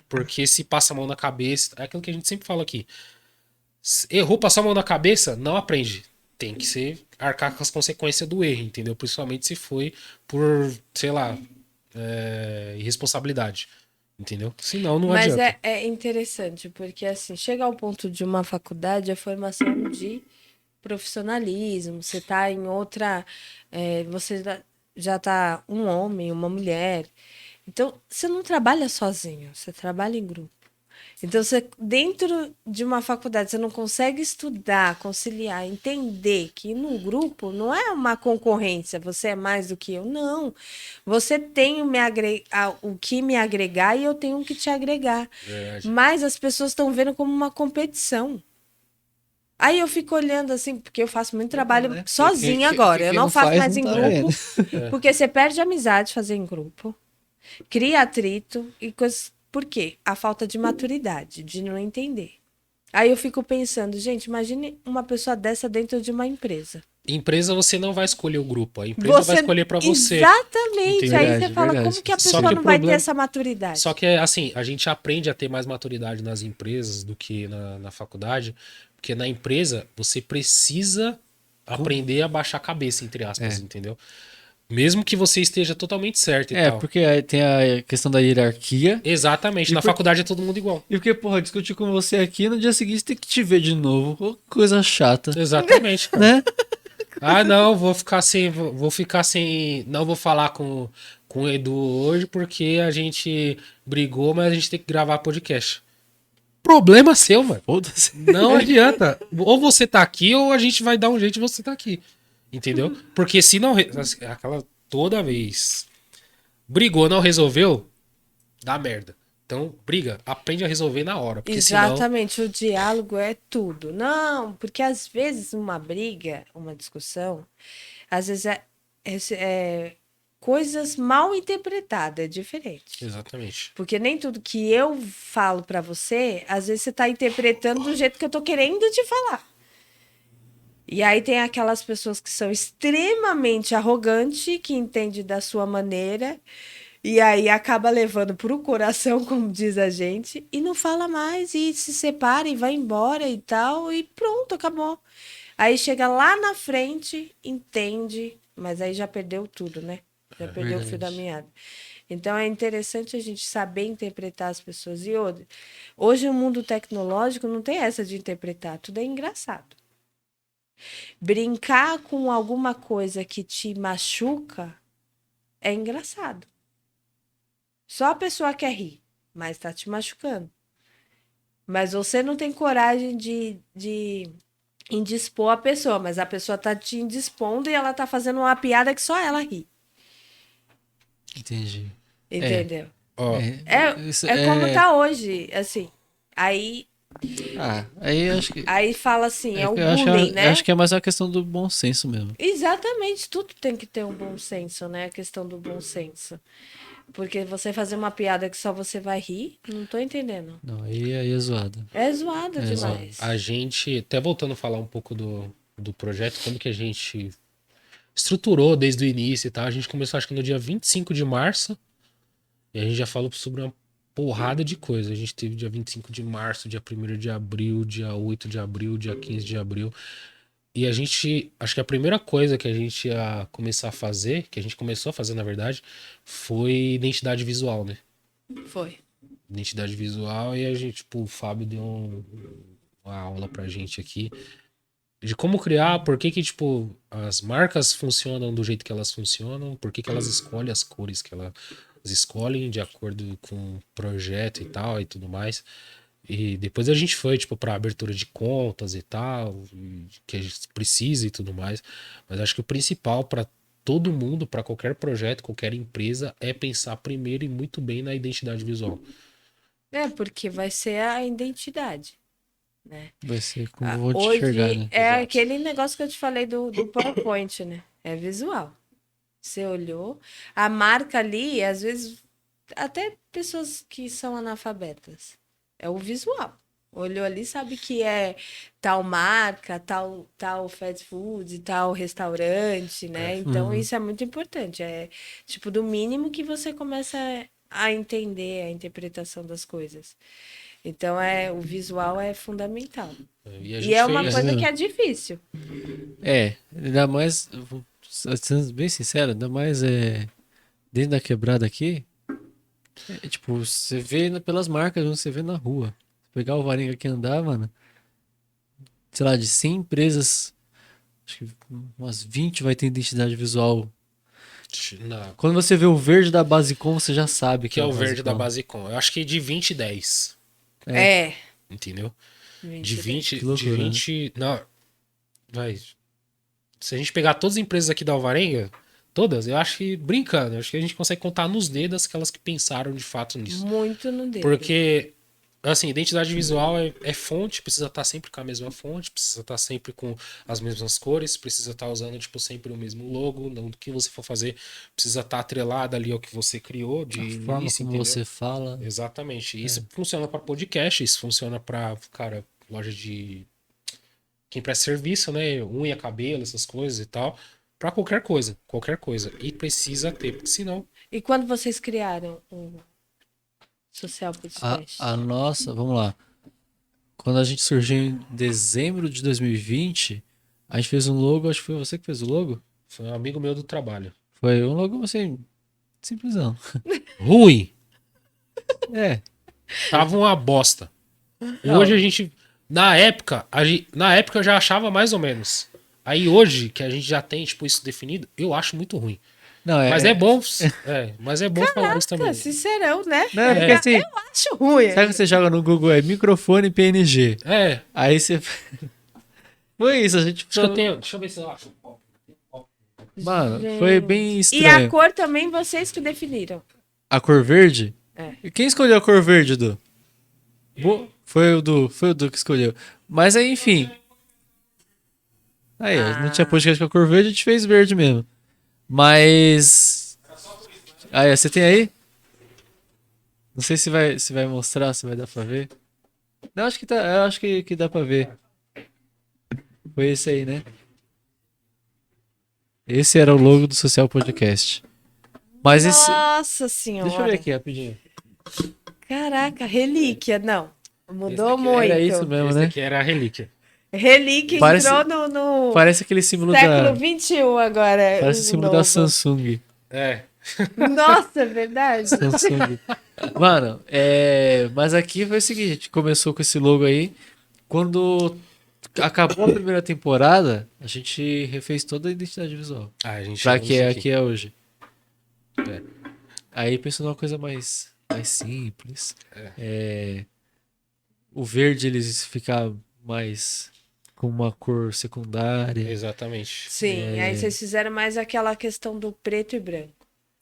Porque se passa a mão na cabeça, é aquilo que a gente sempre fala aqui. Errou, passou a mão na cabeça, não aprende. Tem que ser arcar com as consequências do erro, entendeu? Principalmente se foi por, sei lá, irresponsabilidade. Entendeu? Senão não mas adianta. é interessante, porque assim, chega ao ponto de uma faculdade, a formação de profissionalismo, você está em outra. Você já está um homem, uma mulher. Então, você não trabalha sozinho, você trabalha em grupo. Então, você, dentro de uma faculdade, você não consegue estudar, conciliar, entender que no grupo não é uma concorrência, você é mais do que eu. Não. Você tem o que me agregar e eu tenho o que te agregar. Verdade. Mas as pessoas estão vendo como uma competição. Aí eu fico olhando assim, porque eu faço muito trabalho né? sozinha agora. Eu não faço mais em não tá grupo, vendo. porque você perde a amizade fazer em grupo, cria atrito e coisas. Por quê? A falta de maturidade, de não entender. Aí eu fico pensando, gente, imagine uma pessoa dessa dentro de uma empresa. Empresa você não vai escolher o grupo, a empresa vai escolher pra você. Exatamente. Entendeu? Aí Verdade, você fala, verdade. como que a Só pessoa que não o vai ter problema- essa maturidade? Só que assim, a gente aprende a ter mais maturidade nas empresas do que na faculdade, porque na empresa você precisa aprender a baixar a cabeça, entre aspas, entendeu? Mesmo que você esteja totalmente certo e tal. Porque aí tem a questão da hierarquia. Exatamente, na faculdade é todo mundo igual. E porque, porra, discutir com você aqui, no dia seguinte tem que te ver de novo. Ô, coisa chata, Exatamente, cara. né? Ah, não, vou ficar sem, não vou falar com com o Edu hoje porque a gente brigou, mas a gente tem que gravar podcast. Problema seu, mano. Foda-se. Não adianta. Ou você tá aqui, ou a gente vai dar um jeito de você tá aqui. Entendeu? Porque se não. Aquela toda vez. Brigou, não resolveu, dá merda. Então, briga, aprende a resolver na hora. Porque senão. Exatamente, o diálogo é tudo. Não, porque às vezes uma briga, uma discussão, às vezes é coisas mal interpretadas, é diferente. Exatamente. Porque nem tudo que eu falo pra você, às vezes você tá interpretando do jeito que eu tô querendo te falar. E aí tem aquelas pessoas que são extremamente arrogantes, que entendem da sua maneira, e aí acaba levando pro coração, como diz a gente, e não fala mais, e se separa e vai embora e tal, e pronto, acabou. Aí chega lá na frente, entende, mas aí já perdeu tudo, né? Já perdeu o fio da Verdade. meada. Então é interessante a gente saber interpretar as pessoas. E hoje o mundo tecnológico não tem essa de interpretar, tudo é engraçado. Brincar com alguma coisa que te machuca é engraçado. Só a pessoa quer rir, mas tá te machucando. Mas você não tem coragem de indispor a pessoa, mas a pessoa tá te indispondo e ela tá fazendo uma piada que só ela ri. Entendi. Entendeu? Ó, Isso É como tá hoje, assim. Aí, aí eu acho que. aí fala assim, é o Eu acho, bullying, eu né? acho que é mais uma questão do bom senso mesmo. Exatamente, tudo tem que ter um bom senso, né? A questão do bom senso. Porque você fazer uma piada que só você vai rir, não tô entendendo. Não, aí é zoado. É zoado É zoado. demais. a gente, até voltando a falar um pouco do projeto, como que a gente estruturou desde o início e tal. A gente começou, acho que no dia 25 de março. E a gente já falou sobre uma porrada de coisa. A gente teve dia 25 de março, dia 1º de abril, dia 8 de abril, dia 15 de abril. E a gente, acho que a primeira coisa que a gente ia começar a fazer, que a gente começou a fazer, na verdade, foi identidade visual, né? Foi. Identidade visual. E a gente, tipo, o Fábio deu uma aula pra gente aqui de como criar, por que que, tipo, as marcas funcionam do jeito que elas funcionam, por que que elas escolhem as cores que elas escolhem de acordo com o projeto e tal e tudo mais. E depois a gente foi, tipo, pra abertura de contas e tal, que a gente precisa e tudo mais. Mas acho que o principal para todo mundo, para qualquer projeto, qualquer empresa, é pensar primeiro e muito bem na identidade visual. É, porque vai ser a identidade, né? Vai ser como eu vou te enxergar, Hoje né? é Exato. aquele negócio que eu te falei do PowerPoint, né? É visual. Você olhou, a marca ali, às vezes, até pessoas que são analfabetas, é o visual. Olhou ali, sabe que é tal marca, tal fast food, tal restaurante, né? Então, Uhum. isso é muito importante. É tipo do mínimo que você começa a entender a interpretação das coisas. Então, o visual é fundamental. E a E gente é uma É fez. coisa que mesmo. é difícil. Ainda mais, sendo bem sincero, ainda mais dentro da quebrada aqui, tipo, você vê pelas marcas, você vê na rua. Pegar o Varenga aqui e andar, mano, sei lá, de 100 empresas, acho que umas 20 vai ter identidade visual. Na, Quando você vê o verde da Basecom, você já sabe que que é é a o verde da Basecom. Basecom. Eu acho que de 20 e 10. É, É, Entendeu? De 22. 20. que De loucura, né? 20. Não. Vai. Se a gente pegar todas as empresas aqui da Alvarenga, todas, eu acho que, brincando, eu acho que a gente consegue contar nos dedos aquelas que pensaram de fato nisso. Muito no dedo. Porque, assim, identidade visual é fonte, precisa estar sempre com a mesma fonte, precisa estar sempre com as mesmas cores, precisa estar usando, tipo, sempre o mesmo logo, não do que você for fazer, precisa estar atrelado ali ao que você criou de A forma início, como entendeu? você fala. Exatamente. Isso funciona para podcast, isso funciona para, cara, loja de quem presta serviço, né? Unha, cabelo, essas coisas e tal. Pra qualquer coisa, qualquer coisa. E precisa ter, porque senão. E quando vocês criaram o Social A Podcast? nossa, vamos lá. Quando a gente surgiu em dezembro de 2020, a gente fez um logo, acho que foi você que fez o logo? Foi um amigo meu do trabalho. Foi um logo assim, simplesão. Ruim. É. Tava uma bosta. Hoje a Não, gente. Na época eu já achava mais ou menos. Aí hoje, que a gente já tem, tipo, isso definido, eu acho muito ruim. Não, Mas é bom, mas é bom falar isso também. Sincerão, né? Não, é porque assim, Acho ruim. sabe que você joga no Google, microfone PNG. É, Aí você... Foi isso, a gente... acho que eu tenho. Deixa eu ver se eu acho. Mano, foi bem Gente. E a estranho. cor também vocês que definiram. A cor verde? É. E quem escolheu a cor verde, Du? Foi o Du que escolheu. Mas aí, enfim. Aí, ó, não tinha podcast com a cor verde, a gente fez verde mesmo. Mas... Aí, ó, você tem aí? Não sei se vai mostrar, se vai dar pra ver. Não, acho que tá, eu acho que dá pra ver. Foi esse aí, né? Esse era o logo do Social Podcast. Mas esse... Nossa senhora. Deixa eu ver aqui rapidinho. Caraca, relíquia. Não. Mudou Esse aqui muito. Era isso mesmo, Esse né? aqui era a relíquia. Relíquia Parece- entrou no Parece aquele símbolo século da... XXI agora. Parece o o símbolo novo. da Samsung. É. Nossa, é verdade. Samsung. Mano, mas aqui foi o seguinte, a gente começou com esse logo aí. Quando acabou a primeira temporada, a gente refez toda a identidade visual. Ah, a gente Pra chegou que nisso é aqui. que é hoje. Aí pensou numa coisa mais simples. O verde eles ficar mais com uma cor secundária. Exatamente. Sim, É. aí vocês fizeram mais aquela questão do preto e branco.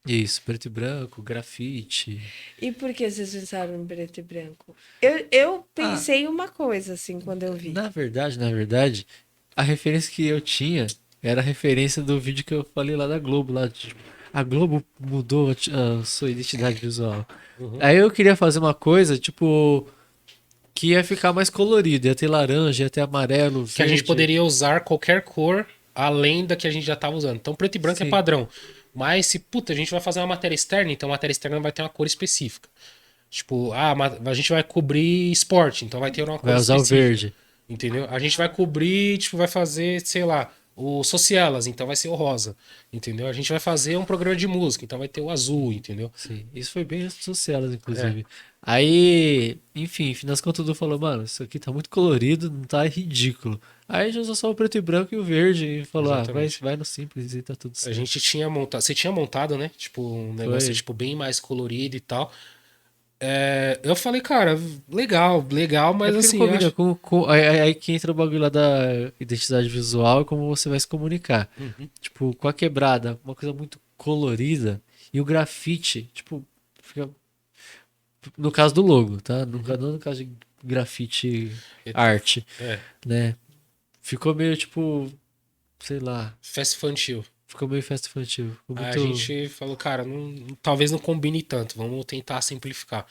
Isso, preto e branco, grafite. E por que vocês pensaram em preto e branco? Eu pensei em uma coisa, assim, quando eu vi. Na verdade, a referência que eu tinha era a referência do vídeo que eu falei lá da Globo, lá de, a Globo mudou a sua identidade visual. Aí eu queria fazer uma coisa, tipo, que ia ficar mais colorido, ia ter laranja, ia ter amarelo, Que a gente verde. poderia usar qualquer cor além da que a gente já estava usando. Então, preto e branco Sim. é padrão. Mas se, puta, a gente vai fazer uma matéria externa, então a matéria externa vai ter uma cor específica. Tipo, a gente vai cobrir esporte, então vai ter uma cor Vai usar o específica. verde. Entendeu? A gente vai cobrir, tipo, vai fazer, sei lá, o Socielas, então vai ser o rosa. Entendeu? A gente vai fazer um programa de música, então vai ter o azul, entendeu? Sim, isso foi bem social, inclusive. Aí, enfim, fim das contas, o Du falou, mano, isso aqui tá muito colorido, não tá ridículo. Aí a gente usou só o preto e branco e o verde e falou, Exatamente. vai no simples e tá tudo A certo. gente tinha montado. Você tinha montado, né? Tipo, um negócio Foi. tipo, bem mais colorido e tal. Eu falei, cara, legal, mas É porque assim. não eu combina acho- aí que entra o bagulho lá da identidade visual e como você vai se comunicar. Tipo, com a quebrada, uma coisa muito colorida e o grafite, tipo, fica... No caso do logo, tá? Não no caso de grafite arte, É, né? Ficou meio tipo, sei lá, festa infantil. ficou meio festa infantil. Ficou Aí muito... a gente falou, cara, talvez não combine tanto, vamos tentar simplificar.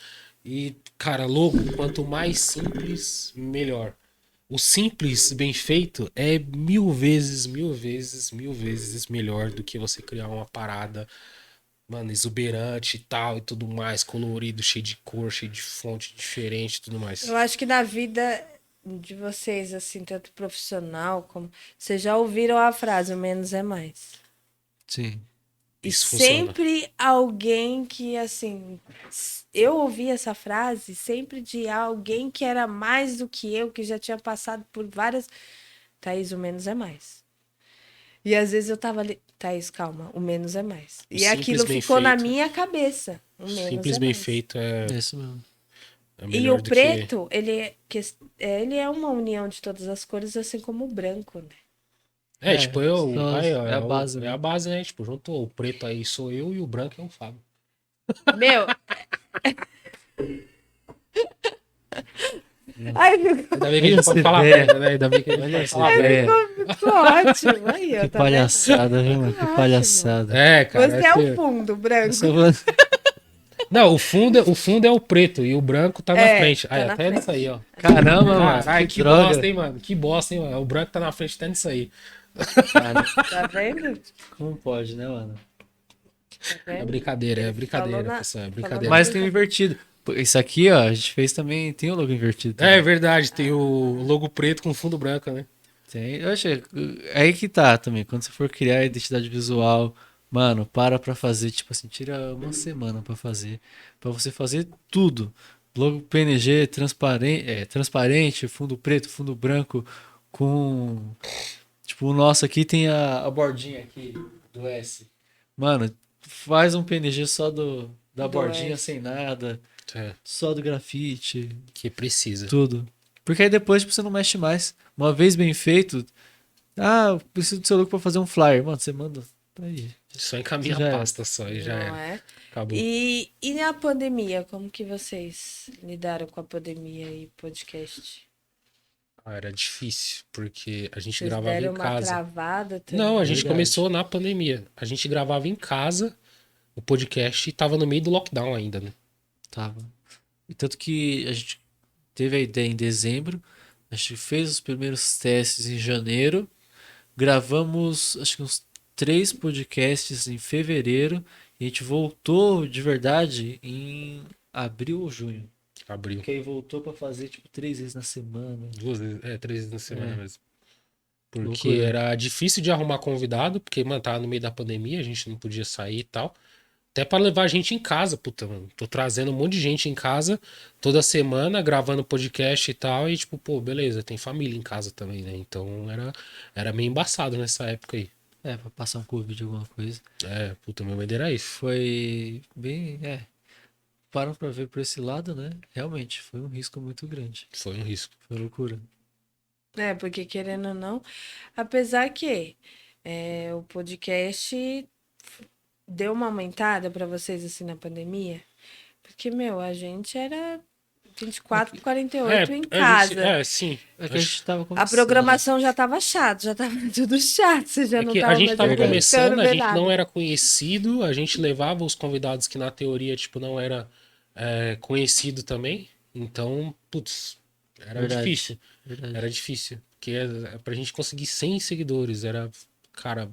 E, cara, logo, quanto mais simples, melhor. O simples bem feito é mil vezes melhor do que você criar uma parada, mano, exuberante e tal, e tudo mais, colorido, cheio de cor, cheio de fonte diferente e tudo mais. Eu acho que na vida de vocês, assim, tanto profissional como. Vocês já ouviram a frase: o menos é mais. Sim. E Isso funciona. sempre alguém que, assim. Eu ouvi essa frase sempre de alguém que era mais do que eu, que já tinha passado por várias. Thaís, o menos é mais. E às vezes eu tava ali. Thaís, calma, o menos é mais. O E simples aquilo bem ficou na feito. minha cabeça. O menos Simples é bem mais. feito É isso mesmo. é E melhor o do preto, ele é uma união de todas as cores, assim como o branco, né? que. Tipo, aí, ó, é a base, é né? a base, né? Tipo, juntou o preto aí sou eu e o branco é o Fábio. Meu. Ai, ficou Ainda bem que a gente Olha pode essa falar ideia. merda, né? Ainda bem que a gente Olha pode essa falar merda. ideia. ótimo. Aí, ó, Que tá palhaçada, viu, mano? Que Ótimo. palhaçada. É, vendo? cara. Você é o fundo, branco. Só falando- Não, o fundo é o preto e o branco tá na É, frente. tá Aí, na até frente. nisso aí, ó. Caramba, mano. Caralho, Que que droga. bosta, hein, mano? Que bosta, hein, mano? O branco tá na frente até nisso aí. Cara, Tá vendo? como pode, né, mano? Tá É vendo? brincadeira, Falou pessoal. É falou brincadeira. Mas tem o invertido. Pô, isso aqui, ó, a gente fez também. Tem o logo invertido. É Também. verdade, tem o logo preto com fundo branco, né? Tem. Eu achei. Aí que tá também. Quando você for criar a identidade visual, mano, pra fazer. Tipo assim, tira uma semana pra fazer. Pra você fazer tudo. Logo PNG transparente, fundo preto, fundo branco, com. Tipo, o nosso aqui tem a bordinha aqui do S. Mano, faz um PNG só da Do bordinha S. sem nada, É, só do grafite, que precisa. tudo. Porque aí depois tipo, você não mexe mais. Uma vez bem feito, eu preciso do seu look pra fazer um flyer. Mano, você manda. Tá aí. Só encaminha a Já era. pasta só e já Não era. é? Acabou. E na pandemia, como que vocês lidaram com a pandemia e podcast? Ah, era difícil, porque a gente Vocês gravava em deram uma casa. travada Não, a também? gente Verdade. começou na pandemia. A gente gravava em casa o podcast e tava no meio do lockdown ainda, né? Tava. E tanto que a gente teve a ideia em dezembro, a gente fez os primeiros testes em janeiro, gravamos acho que uns 3 podcasts em fevereiro e a gente voltou de verdade em abril ou junho. Abriu. Que aí voltou pra fazer tipo 3 vezes na semana. 2 vezes, 3 vezes na semana É. mesmo. Porque Loucura. era difícil de arrumar convidado, porque, mano, tava no meio da pandemia, a gente não podia sair e tal. Até pra levar a gente em casa, puta, mano. Tô trazendo um monte de gente em casa toda semana, gravando podcast e tal. E, tipo, pô, beleza, tem família em casa também, né? Então era meio embaçado nessa época aí. Pra passar um Covid, alguma coisa. É, puta, meu medo era isso. Foi bem. Param pra ver por esse lado, né? Realmente, foi um risco muito grande. Foi um risco. Foi loucura. É, porque querendo ou não, apesar que o podcast deu uma aumentada pra vocês assim na pandemia, porque, meu, a gente era 24 por 48 em casa. Sim. É que a gente tava A começando. programação já tava chata, já tava tudo chato, você já É não que a tava gente mais tava Verdade. aguentando começando, a ver gente nada. não era conhecido, a gente levava os convidados que na teoria, tipo, não era conhecido também. Então, putz, era Verdade. difícil. Verdade. Era difícil. Porque pra gente conseguir 100 seguidores era, cara,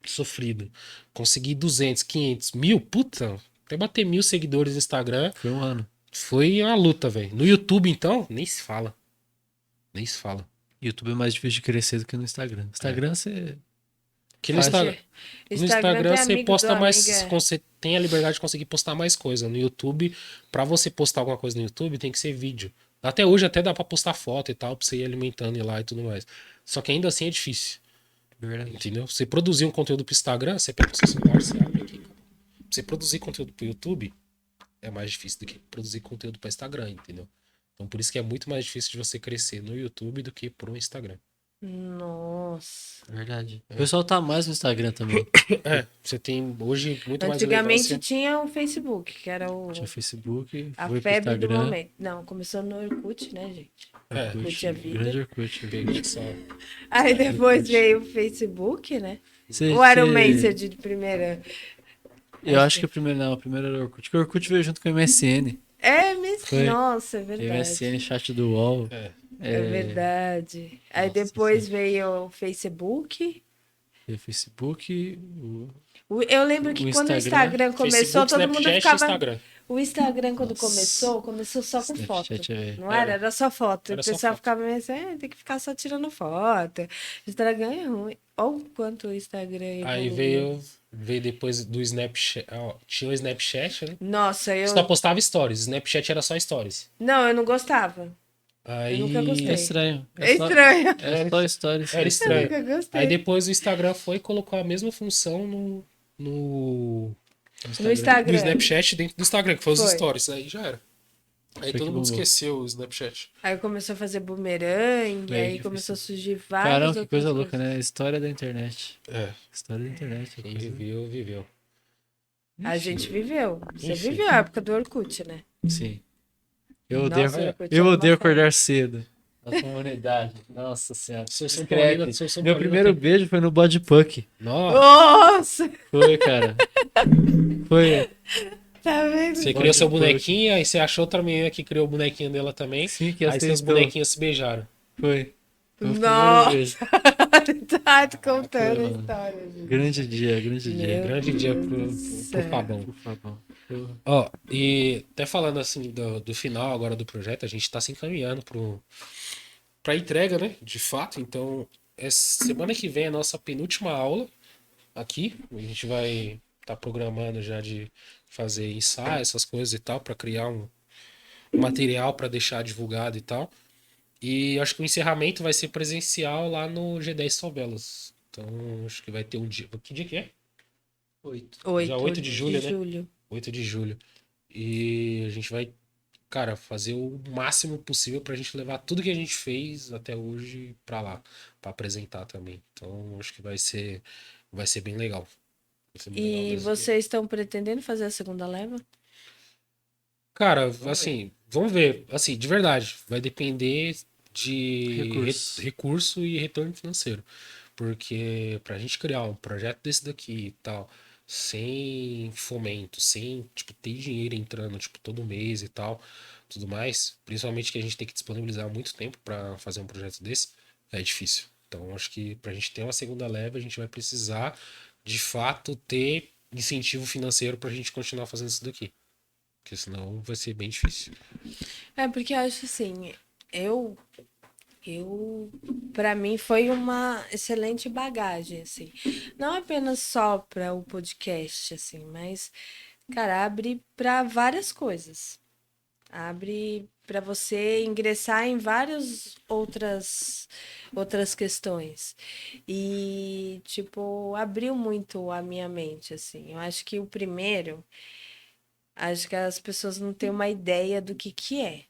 sofrido. Conseguir 200, 500, 1000, puta, até bater 1000 seguidores no Instagram Foi um ano. foi uma luta, velho. No YouTube, então, nem se fala. Nem se fala. YouTube é mais difícil de crescer do que no Instagram. Instagram você. Que no Faz. Instagram. No Instagram tem você amigo posta do mais. amiga. Você tem a liberdade de conseguir postar mais coisa. No YouTube, pra você postar alguma coisa no YouTube, tem que ser vídeo. Até hoje até dá pra postar foto e tal, pra você ir alimentando e lá e tudo mais. Só que ainda assim é difícil. Verdade. Entendeu? Você produzir um conteúdo pro Instagram, você pega o seu celular, você abre aqui. Cara. Pra você produzir conteúdo pro YouTube é mais difícil do que produzir conteúdo para Instagram, entendeu? Então por isso que é muito mais difícil de você crescer no YouTube do que pro Instagram. Nossa. Verdade. O pessoal tá mais no Instagram também. Você tem hoje muito mais Antigamente relevância. tinha o Facebook, que era Tinha Facebook, a foi pro febre do Instagram. momento. Não, começou no Orkut, né, gente? Orkut é vida. Grande Orkut. Peguei só. Aí depois veio o Facebook, né? Cê- Ou era o cê- Messenger de primeira? Eu acho que o primeiro não, o primeiro era o Orkut. Porque o Orkut veio junto com o MSN. É mesmo? Foi. Nossa, é verdade. MSN, chat do UOL. É verdade. Aí Nossa depois veio o Facebook. E o Facebook, Eu lembro que O quando o Instagram, Instagram começou, Facebook, todo mundo Snapchat e ficava. Instagram. O Instagram, quando Nossa. começou só com foto. Snapchat é- Não era? Era só foto. Era O só pessoal foto. ficava meio assim, tem que ficar só tirando foto. Instagram é ruim. Olha o quanto o Instagram Aí evoluiu. veio depois do Snapchat. Ó, tinha o Snapchat, né? Nossa, eu. Você só postava stories. Snapchat era só stories. Não, eu não gostava. Aí. nunca É gostei. estranho. É estranho. É só stories. Era Eu estranho. nunca gostei. Aí depois o Instagram foi e colocou a mesma função no No do Instagram. Snapchat dentro do Instagram, que foi os Foi. stories. Aí já era. Aí Foi que todo mundo bombou. esqueceu o Snapchat. Aí começou a fazer bumerangue, Aí aí que começou a foi- surgir várias Caramba, que outras coisa coisas. louca, né? História da internet. É. História da internet. é Quem coisa- viveu, viveu. A gente viveu. Você Enfim. viveu a época do Orkut, né? Sim. Eu Nossa, odeio, Orkut eu era uma odeio febre. acordar cedo. A comunidade. Nossa senhora. Sou São Escreve. Paulino, sou São Meu Paulino, primeiro tem- beijo foi no Body Puck. Nossa, Nossa! Foi, cara. Foi. Tá vendo? você Body criou seu Puck. bonequinho, aí você achou outra menina que criou o bonequinho dela também. Sim, que Aí seus aceitou. bonequinhos se beijaram. Foi. Foi o primeiro Nossa! beijo. Tá te contando a mano. história, gente. Grande dia, grande dia. Meu Grande dia Deus pro do céu. Fabão. Por favor. Eu- Ó, e até falando assim do final agora do projeto, a gente tá se encaminhando pra entrega, né? De fato. Então, semana que vem é a nossa penúltima aula aqui. A gente vai estar programando já de fazer ensaio, essas coisas e tal, pra criar um material pra deixar divulgado e tal. E acho que o encerramento vai ser presencial lá no G10 Favelas. Então, acho que vai ter um dia. Que dia que é? Dia 8 de julho, né? julho. 8 de julho. E a gente vai, cara, fazer o máximo possível pra gente levar tudo que a gente fez até hoje pra lá, pra apresentar também. Então, acho que vai ser bem legal. Vai ser bem legal E mesmo. vocês estão pretendendo fazer a segunda leva? Cara, assim, vamos ver. Assim, de verdade, vai depender de Recursos. recurso e retorno financeiro. Porque pra gente criar um projeto desse daqui e tal, sem fomento, sem, tipo, ter dinheiro entrando, tipo, todo mês e tal, tudo mais, principalmente que a gente tem que disponibilizar muito tempo pra fazer um projeto desse, é difícil. Então, acho que pra gente ter uma segunda leva, a gente vai precisar, de fato, ter incentivo financeiro pra gente continuar fazendo isso daqui. Porque senão vai ser bem difícil. É, porque eu acho assim, eu, para mim foi uma excelente bagagem, assim. Não apenas só para o podcast, assim, mas, cara, abre para várias coisas. Abre para você ingressar em várias outras questões. E, tipo, abriu muito a minha mente, assim. Eu acho que o primeiro, acho que as pessoas não têm uma ideia do que é.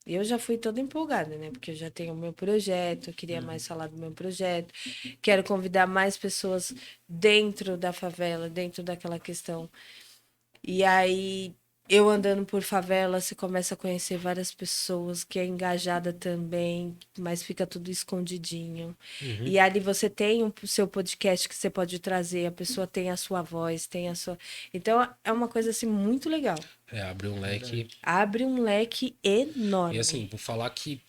Eu já fui toda empolgada, né? Porque eu já tenho o meu projeto, eu queria mais falar do meu projeto, quero convidar mais pessoas dentro da favela, dentro daquela questão. E aí, eu andando por favela, você começa a conhecer várias pessoas que é engajada também, mas fica tudo escondidinho. Uhum. E ali você tem o seu podcast que você pode trazer, a pessoa tem a sua voz, tem a sua. Então, é uma coisa assim muito legal. É, abrir um leque. Abre um leque E assim, enorme. vou falar que,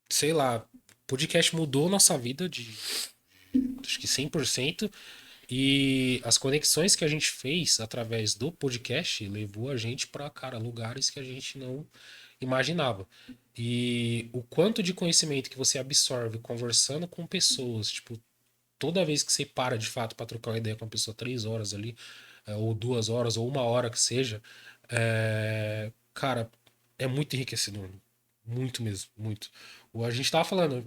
sei lá, podcast mudou nossa vida de acho que 100%. E as conexões que a gente fez através do podcast levou a gente para, cara, lugares que a gente não imaginava. E o quanto de conhecimento que você absorve conversando com pessoas, tipo, toda vez que você para de fato para trocar uma ideia com uma pessoa 3 horas ali, ou 2 horas, ou 1 hora que seja, cara, é muito enriquecedor. Muito mesmo, muito. A gente tava falando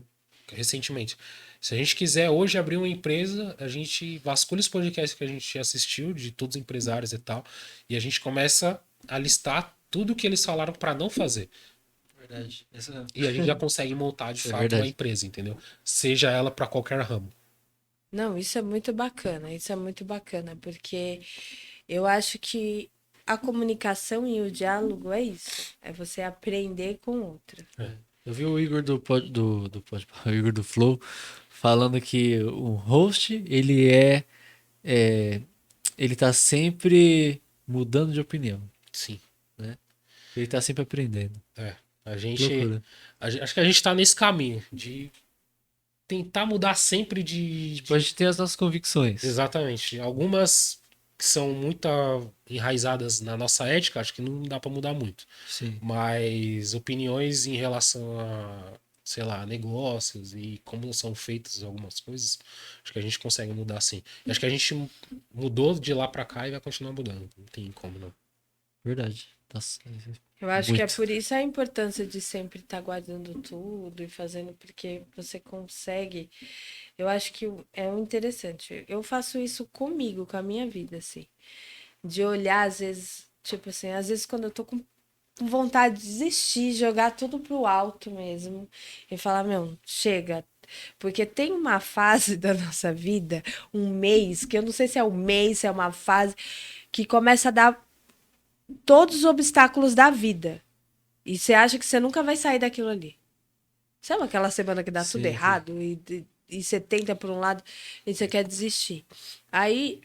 recentemente. Se a gente quiser hoje abrir uma empresa, a gente vasculha os podcasts que a gente assistiu, de todos os empresários e tal, e a gente começa a listar tudo que eles falaram para não fazer. Verdade. E a gente já consegue montar de É fato uma verdade. empresa, entendeu? Seja ela para qualquer ramo. Não, isso é muito bacana, isso é muito bacana, porque eu acho que a comunicação e o diálogo é isso, é você aprender com o outro. Eu vi o Igor o Igor do Flow falando que o host, é, ele tá sempre mudando de opinião, Sim. né? Ele tá sempre aprendendo. É. Que loucura. Acho que a gente tá nesse caminho de tentar mudar sempre Tipo, a gente tem as nossas convicções. Exatamente. Algumas que são muito enraizadas na nossa ética, acho que não dá pra mudar muito. Sim, Mas opiniões em relação a, sei lá, negócios e como são feitas algumas coisas, acho que a gente consegue mudar sim. E acho que a gente mudou de lá pra cá e vai continuar mudando. Não tem como não. verdade. Nossa, Eu acho que é muito. por isso a importância de sempre estar guardando tudo e fazendo, porque você consegue. Eu acho que é um interessante. Eu faço isso comigo, com a minha vida, assim. De olhar, às vezes, tipo assim, às vezes quando eu tô com vontade de desistir, jogar tudo pro alto mesmo e falar, meu, chega. Porque tem uma fase da nossa vida, um mês, que eu não sei se é um mês, se é uma fase, que começa a dar todos os obstáculos da vida. E você acha que você nunca vai sair daquilo ali. Sabe aquela semana que dá tudo Sim, sim. errado e você tenta por um lado e você quer desistir. Aí,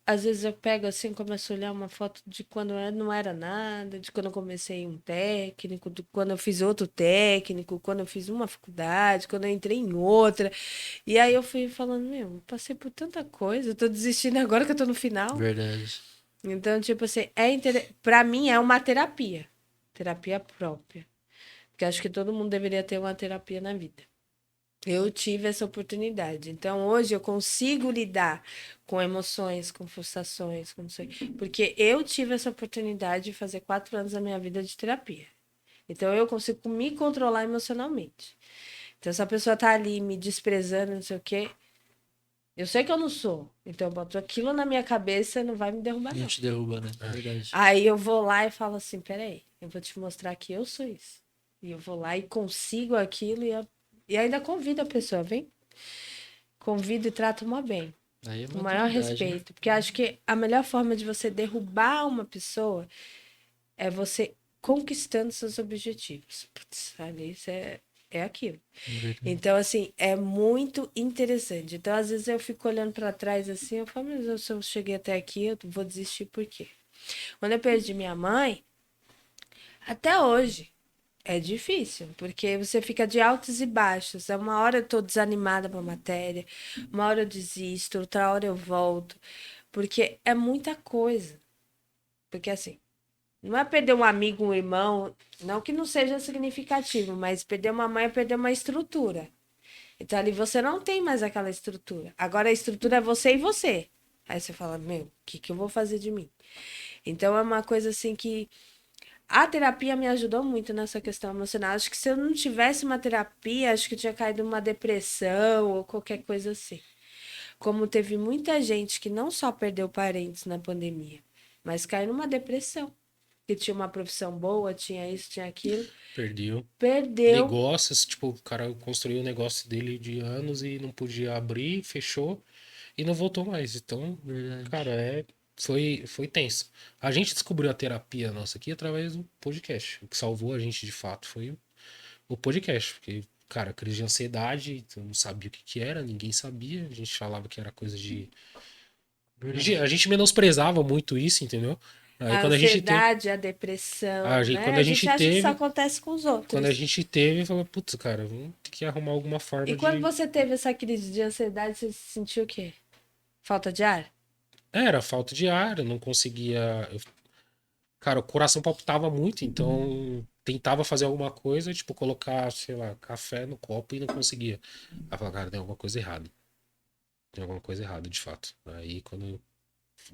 às vezes eu pego assim, começo a olhar uma foto de quando eu não era nada, de quando eu comecei um técnico, de quando eu fiz outro técnico, quando eu fiz uma faculdade, quando eu entrei em outra. E aí eu fui falando, meu, eu passei por tanta coisa, eu tô desistindo agora que eu tô no final. Verdade. Então, tipo assim, pra mim é uma terapia. Terapia própria. Porque acho que todo mundo deveria ter uma terapia na vida. Eu tive essa oportunidade. Então, hoje eu consigo lidar com emoções, com frustrações, com não sei. Porque eu tive essa oportunidade de fazer 4 anos da minha vida de terapia. Então, eu consigo me controlar emocionalmente. Então, se a pessoa tá ali me desprezando, não sei o quê, Eu sei que eu não sou. Então eu boto aquilo na minha cabeça e não vai me derrubar, Não não. te derruba, né? É verdade. Aí eu vou lá e falo assim, peraí, eu vou te mostrar que eu sou isso. E eu vou lá e consigo aquilo e ainda convido a pessoa, vem? Convido e trato uma bem. Aí é Com o maior maturidade, né? respeito. Porque acho que a melhor forma de você derrubar uma pessoa é você conquistando seus objetivos. Putz, ali isso é aquilo. É verdade. Então, assim, é muito interessante. Então, às vezes eu fico olhando para trás assim, eu falo, mas se eu cheguei até aqui, eu vou desistir por quê? Quando eu perdi minha mãe, até hoje, é difícil, porque você fica de altos e baixos. Uma hora eu tô desanimada com a matéria, uma hora eu desisto, outra hora eu volto, porque é muita coisa. Porque assim, não é perder um amigo, um irmão, não que não seja significativo, mas perder uma mãe é perder uma estrutura. Então ali você não tem mais aquela estrutura. Agora a estrutura é você e você. Aí você fala, meu, o que que eu vou fazer de mim? Então é uma coisa assim que a terapia me ajudou muito nessa questão emocional. Acho que se eu não tivesse uma terapia, acho que eu tinha caído numa depressão ou qualquer coisa assim. Como teve muita gente que não só perdeu parentes na pandemia, mas caiu numa depressão. Que tinha uma profissão boa, tinha isso, tinha aquilo. Perdeu. Perdeu. Negócios, tipo, o cara construiu o negócio dele de anos e não podia abrir, fechou e não voltou mais. Então, Verdade. cara, foi tenso. A gente descobriu a terapia nossa aqui através do podcast. O que salvou a gente de fato foi o podcast. Porque, cara, crise de ansiedade, tu não sabia o que que era, ninguém sabia. A gente falava que era coisa de. A gente menosprezava muito isso, entendeu? Aí A quando a gente teve. ansiedade, a depressão, Quando né? a A gente gente acha que isso teve. acontece com os Quando a outros. gente teve, falou, putz, cara, vamos ter que arrumar alguma E forma quando de. você teve essa crise de ansiedade, você sentiu o quê? Falta de ar? Era falta de ar, eu não conseguia. Cara, o coração palpitava muito, então tentava fazer alguma coisa, tipo, colocar, sei lá, café no copo e não conseguia. Aí eu falava, cara, tem alguma coisa errada. Tem alguma coisa errada, de fato. Aí quando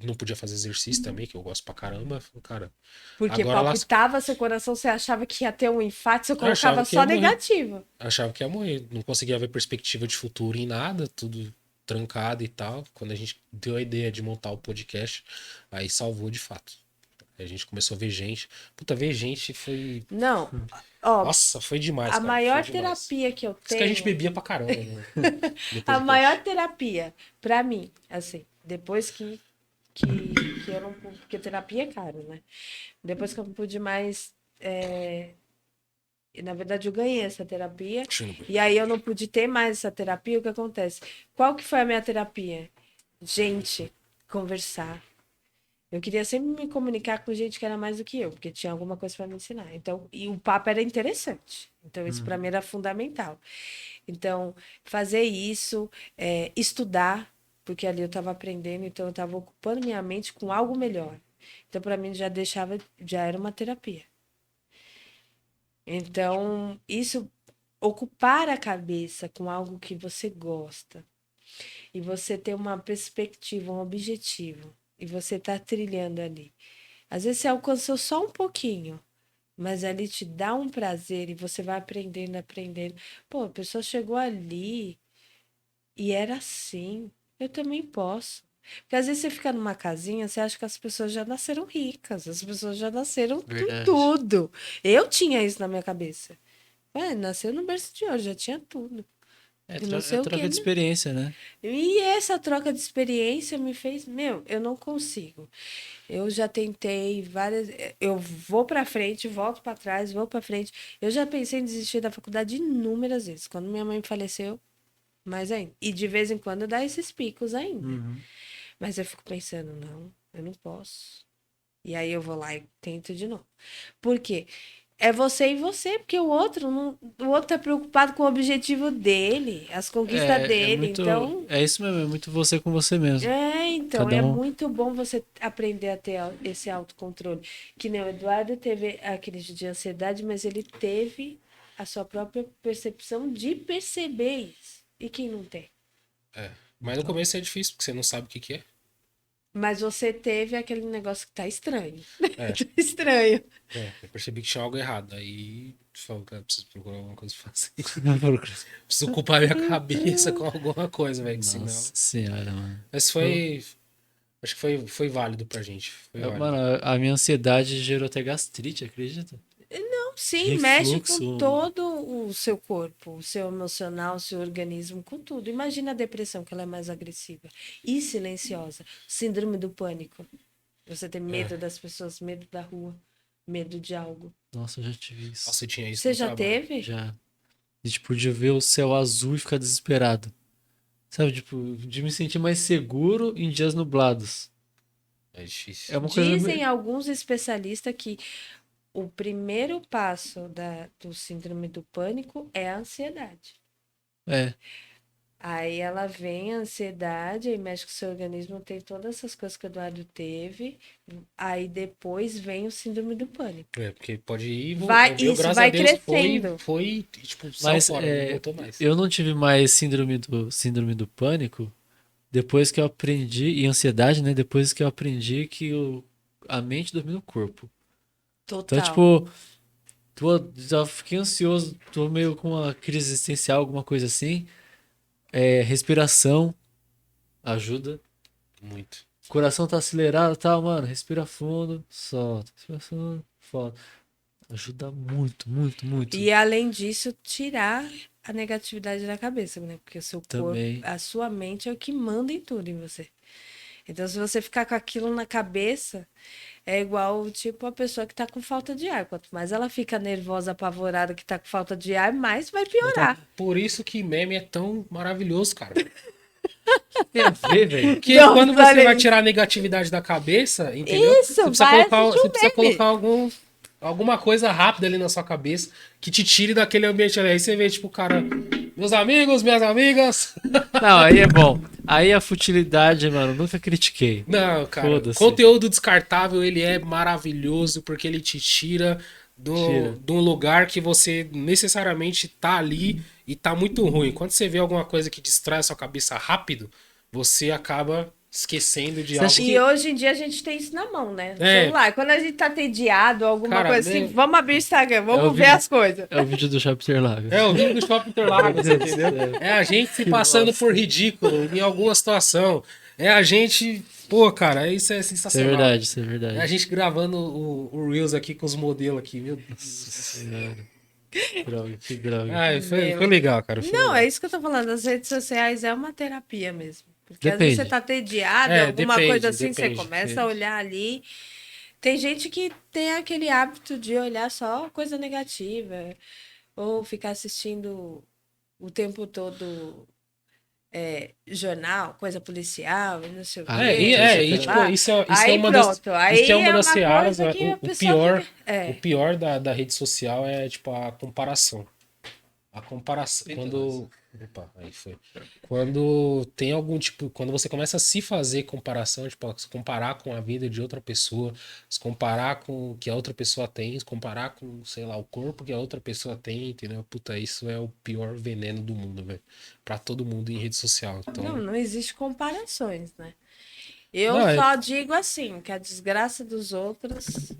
eu não podia fazer exercício também, que eu gosto pra caramba, eu falei, cara, Porque agora lá palpitava seu coração, você achava que ia ter um infarto, você eu achava colocava que ia só morrer. negativo. Achava que ia morrer. Não conseguia ver perspectiva de futuro em nada, tudo trancado e tal. Quando a gente deu a ideia de montar o podcast, aí salvou de fato. Aí a gente começou a ver gente. Puta, ver gente foi. Não, ó, Nossa, foi demais, a cara. Foi maior demais. terapia que eu Por isso que a gente tenho, bebia pra caramba no a maior podcast. terapia pra mim, assim, depois que eu não, porque terapia é caro, né? Depois que eu não pude mais, na verdade eu ganhei essa terapia e aí eu não pude ter mais essa terapia, o que acontece? Qual que foi a minha terapia? Gente, conversar. Eu queria sempre me comunicar com gente que era mais do que eu, porque tinha alguma coisa para me ensinar. Então, e o papo era interessante. Então, isso para mim era fundamental. Então, fazer isso, estudar, porque ali eu estava aprendendo, então eu estava ocupando minha mente com algo melhor. Então, para mim já deixava, já era uma terapia. Então, isso ocupar a cabeça com algo que você gosta e você ter uma perspectiva, um objetivo, e você está trilhando ali. Às vezes você alcançou só um pouquinho, mas ali te dá um prazer e você vai aprendendo, aprendendo. Pô, a pessoa chegou ali e era assim. Eu também posso. Porque às vezes você fica numa casinha, você acha que as pessoas já nasceram ricas, as pessoas já nasceram com Verdade. tudo. Eu tinha isso na minha cabeça. Ué, nasceu no berço de ouro, já tinha tudo. É, E não é sei o troca quê, de né? experiência, né? E essa troca de experiência me fez, meu, eu não consigo. Eu já tentei várias, eu vou para frente, volto para trás, vou para frente. Eu já pensei em desistir da faculdade inúmeras vezes. Quando minha mãe faleceu, mais ainda. E de vez em quando dá esses picos ainda. Uhum. Mas eu fico pensando, não, eu não posso. E aí eu vou lá e tento de novo. Por quê? É você e você, porque o outro não, o outro tá preocupado com o objetivo dele, as conquistas É dele. muito. Então, É isso mesmo, é muito você com você mesmo. então, Cada é um. muito bom você aprender a ter esse autocontrole. Que nem o Eduardo teve aquele de ansiedade, mas ele teve a sua própria percepção de perceber isso. E quem não tem? É. Mas no Então, começo é difícil, porque você não sabe o que que é. Mas você teve aquele negócio que tá estranho. É. Tá estranho. Eu percebi que tinha algo errado. Aí falei, cara, preciso procurar alguma coisa pra fazer. Preciso ocupar minha cabeça com alguma coisa, velho, que senão. Nossa senhora, mano. Mas foi. Acho que foi válido pra gente. Foi válido. Mano, a minha ansiedade gerou até gastrite, acredita? Não, sim, mexe com Refluxo. todo o seu corpo, o seu emocional, o seu organismo, com tudo. Imagina a depressão, que ela é mais agressiva e silenciosa. Síndrome do pânico. Você tem medo das pessoas, medo da rua, medo de algo. Nossa, eu já tive isso. Nossa, eu tinha isso Você no já trabalho. teve? Já. E, tipo, de ver o céu azul e ficar desesperado. Sabe, tipo, de me sentir mais seguro em dias nublados. É difícil. É uma coisa. Dizem alguns especialistas que o primeiro passo do síndrome do pânico é a ansiedade. É. Aí ela vem, a ansiedade, aí mexe com o seu organismo, tem todas essas coisas que o Eduardo teve. Aí depois vem o síndrome do pânico. Porque pode ir e Vai, voltar. O meu, isso, graças vai a Deus, crescendo. foi, tipo, saiu Mas fora, não voltou mais. eu não tive mais síndrome do pânico depois que eu aprendi, e ansiedade, né? Depois que eu aprendi que a mente domina o corpo. Então, Total. tipo, já fiquei ansioso, tô meio com uma crise existencial, alguma coisa assim. Respiração ajuda. Muito. Coração tá acelerado, tá, mano? Respira fundo, solta. Respira fundo, solta. Ajuda muito, muito, muito. E além disso, tirar a negatividade da cabeça, né? Porque o seu Também. corpo, a sua mente é o que manda em tudo em você. Então, se você ficar com aquilo na cabeça, é igual, tipo, a pessoa que tá com falta de ar. Quanto mais ela fica nervosa, apavorada, que tá com falta de ar, mais vai piorar. Por isso que meme é tão maravilhoso, cara. Tem a ver, velho. Porque Não, quando você falei. vai tirar a negatividade da cabeça, entendeu? Isso, Você precisa vai colocar, assistir você um precisa meme. colocar alguma coisa rápida ali na sua cabeça que te tire daquele ambiente ali. Aí você vê, tipo, cara, meus amigos, minhas amigas. Não, aí é bom. Aí a futilidade, mano, nunca critiquei. Não, cara, Foda-se. conteúdo descartável, ele é maravilhoso porque ele te tira Tira. de um lugar que você necessariamente tá ali e tá muito ruim. Quando você vê alguma coisa que distrai a sua cabeça rápido, você acaba esquecendo de Você algo. acha E hoje em dia a gente tem isso na mão, né? No É. celular. Quando a gente tá tediado, alguma Cara, coisa assim, né? vamos abrir o Instagram, vamos É o ver vídeo- as coisas. É o vídeo do Chapter Lago. É o vídeo do Shopping Interlagos, Meu Deus do entendeu? céu. É a gente se passando por ridículo em alguma situação. É a gente. Pô, cara, isso é Isso é sensacional. verdade, isso é É a verdade. gente gravando o Reels aqui com os modelos aqui, meu Deus. Senhora. Droga, que droga. Ai, foi legal, cara. Foi Não, legal. é isso que eu tô falando. As redes sociais é uma terapia mesmo. Porque às Depende. vezes você tá tediado, É, alguma depende, coisa assim, depende. você começa a olhar ali. Tem gente que tem aquele hábito de olhar só coisa negativa, ou ficar assistindo o tempo todo jornal, coisa policial, e não sei o quê. Ah, E, sei tipo, lá. isso é Aí uma das, pronto, aí isso é uma é das uma searas, coisa que a o pessoa pior, fica- é. o pior da rede social é, tipo, a comparação. A comparação, quando... Opa, aí foi. Quando tem algum tipo, quando você começa a se fazer comparação, tipo, se comparar com a vida de outra pessoa, se comparar com o que a outra pessoa tem, se comparar com, sei lá, o corpo que a outra pessoa tem, entendeu? Puta, isso é o pior veneno do mundo, velho. Pra todo mundo em rede social. Então, Não existe comparações, né? Eu Não, só digo assim, que a desgraça dos outros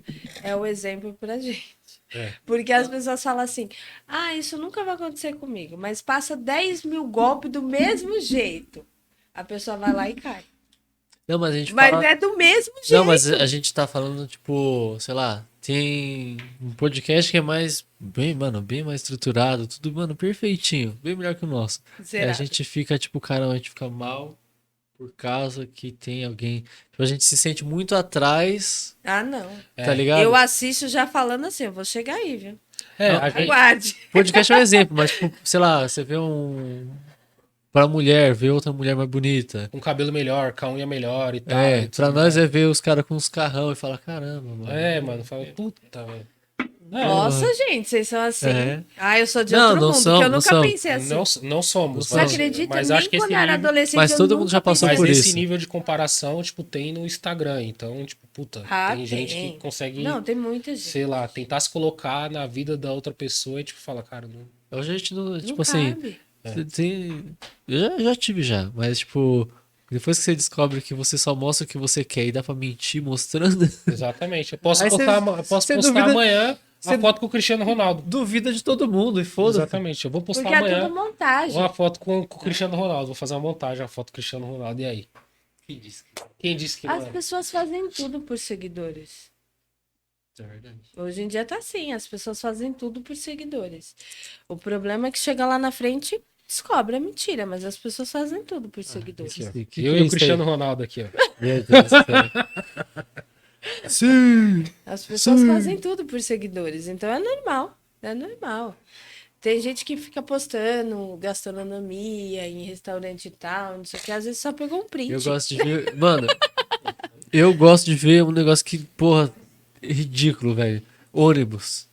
é o exemplo pra gente. É. Porque as pessoas falam assim, isso nunca vai acontecer comigo, mas passa 10 mil golpes do mesmo jeito. A pessoa vai lá e cai. Não, mas a gente Mas fala... é do mesmo jeito. Não, mas a gente tá falando, tipo, sei lá, tem um podcast que é mais, bem, mano, bem mais estruturado, tudo, mano, perfeitinho, bem melhor que o nosso. E Será? a gente fica, tipo, caramba, a gente fica mal por causa que tem alguém. Tipo, a gente se sente muito atrás, Não. tá ligado? Eu assisto já falando assim, eu vou chegar aí, viu? a gente, Aguarde. Podcast é um exemplo, mas, tipo, sei lá, você vê pra mulher, vê outra mulher mais bonita. com cabelo melhor, com a unha melhor e tal. É, pra nós é ver os caras com os carrão e falar, caramba, mano. É, mano, fala, puta, velho. Nossa, gente, vocês são assim. É. Eu sou de Não, outro não mundo, são, que eu não nunca são. pensei assim. Não somos. Você Você mas- acredita? Mas Nem acho que quando esse eu era nível, adolescente, Mas eu todo mundo nunca já passou pensei por assim. esse isso. nível de comparação, tipo, tem no Instagram. Então, tipo, puta, tem gente tem. que consegue, Não, tem muita gente. sei lá, tentar se colocar na vida da outra pessoa e, tipo, fala, cara, não. Hoje a gente não, tipo Não assim, cabe. eu já tive já, mas tipo, Depois que você descobre que você só mostra o que você quer e dá pra mentir mostrando, Exatamente. Eu posso Aí postar, você- eu posso você postar duvida- amanhã você- a foto com o Cristiano Ronaldo. duvida de todo mundo e foda-se. Exatamente. Eu vou postar Porque é amanhã tudo montagem. uma foto com o Cristiano Ronaldo. Vou fazer uma montagem, a foto do Cristiano Ronaldo. E aí? Quem disse que não As é? pessoas fazem tudo por seguidores. É verdade. Hoje em dia tá assim, as pessoas fazem tudo por seguidores. O problema é que chega lá na frente, descobre a mentira, mas as pessoas fazem tudo por seguidores. Aqui, ó. Que Eu é e o isso aí? Cristiano Ronaldo aqui, ó. Meu Deus do céu. Sim! As pessoas Sim. fazem tudo por seguidores, então é normal, é normal. Tem gente que fica postando gastronomia em restaurante e tal, não sei o que, às vezes só pegou um print. Eu gosto de ver. Mano, eu gosto de ver um negócio que, porra, é ridículo, velho. Ônibus.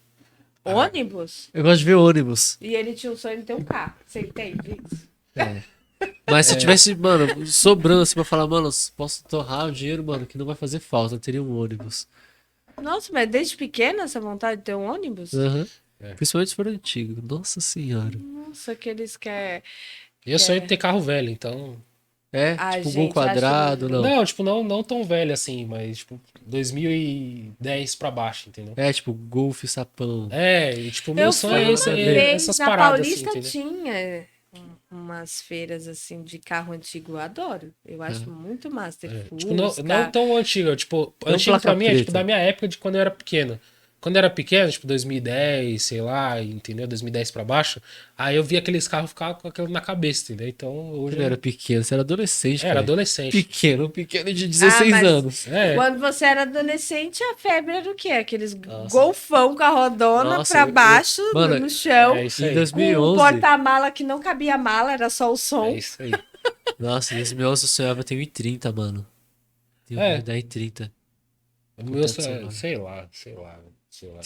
Ônibus, Eu gosto de ver ônibus. e ele tinha o sonho de ter um carro. Você entende isso? Mas se eu tivesse, mano, sobrando assim pra falar, mano, posso torrar o dinheiro, mano, que não vai fazer falta, eu teria um ônibus. Nossa, mas desde pequena essa vontade de ter um ônibus? Aham. É. Principalmente se for antigo. Nossa senhora. Nossa, aqueles que é. Eu sonho de ter carro velho, então. É, Ai, tipo, gente, gol quadrado, acho não. Não, tipo, não tão velho assim, mas tipo, 2010 pra baixo, entendeu? É, tipo, golfe sapão. É, e tipo, meu Eu sonho fui é, uma esse, é vez essas na paradas assim, Paulista, entendeu? tinha umas feiras assim de carro antigo, eu adoro. Eu acho muito massa ter Tipo, não Fusca. tão antigo, tipo, Não antigo pra placa mim é tipo preta. da minha época de quando eu era pequeno. Quando eu era pequeno, tipo 2010, sei lá, entendeu? 2010 pra baixo, aí eu via aqueles carros ficar com aquilo na cabeça, entendeu? Então hoje Você não era pequeno, você era adolescente, era cara. adolescente. Pequeno de 16 mas- anos. É, Quando você era adolescente, a febre era o quê? Aqueles Nossa. golfão com a rodona Nossa, pra eu- baixo, mano, no chão. é isso Em aí. Com um 2011, porta-mala que não cabia mala, era só o som. É isso aí. nossa, em 2011 eu sonhava ter 1,30, mano. Tenho É. 1,30. O meu, Acontece, mano. sei lá.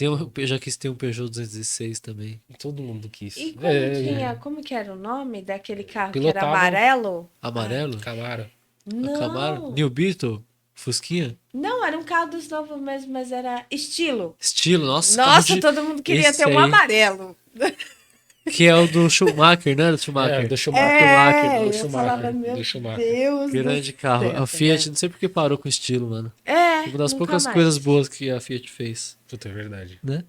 Eu já quis ter um Peugeot 216 também. Todo mundo quis. E como É, como que era o nome daquele carro que Pilotava. era amarelo? Amarelo? Camaro. A Camaro? Não, New Beetle? Fusquinha? não, era um carro dos novos mesmo, mas era estilo. Estilo, nossa. carro Nossa, de- todo mundo queria esse ter um aí. amarelo. Que é o do Schumacher, né? Do Schumacher. É, do Schumacher. É, do eu Schumacher, falava, do meu Schumacher. Deus Grande do carro. céu, A Fiat, não sei por que parou com estilo, mano. É, Uma das nunca poucas mais. coisas boas que a Fiat fez, Puta, é verdade. né?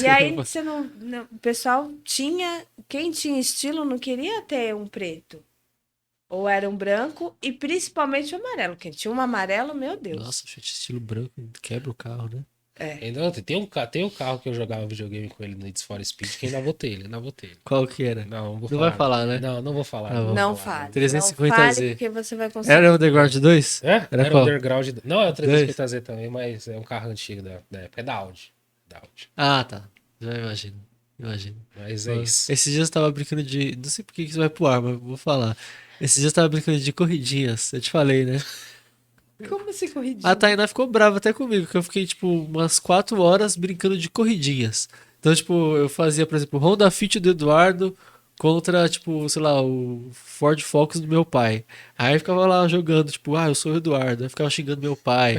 E aí você o pessoal tinha, quem tinha estilo não queria ter um preto. Ou era um branco e principalmente o amarelo. Quem tinha um amarelo, meu Deus. Nossa, Fiat estilo branco quebra o carro, né? Ainda tem um carro que eu jogava videogame com ele no Need for Speed que ainda votei ele, Qual que era? Não vou Não vai falar, né? Não vou falar. Tá bom. Não vou falar. fale. 350Z. Não fale porque você vai conseguir. Era o Underground 2? É? Era Era qual? o Underground. Não, é o 350Z também, mas é um carro antigo da época. É da Audi. Da Audi. Ah, tá. Já imagino. Mas é isso. Esses dias eu tava brincando de. Não sei por que isso vai pro ar, mas vou falar. Esses dias eu tava brincando de corridinhas. Eu te falei, né? Como se corrigia? A Tainá ficou brava até comigo, que eu fiquei, tipo, umas 4 horas brincando de corridinhas. Então, tipo, eu fazia, por exemplo, Honda Fit do Eduardo contra, tipo, sei lá, o Ford Focus do meu pai. Aí eu ficava lá jogando, tipo, eu sou o Eduardo. Aí eu ficava xingando meu pai.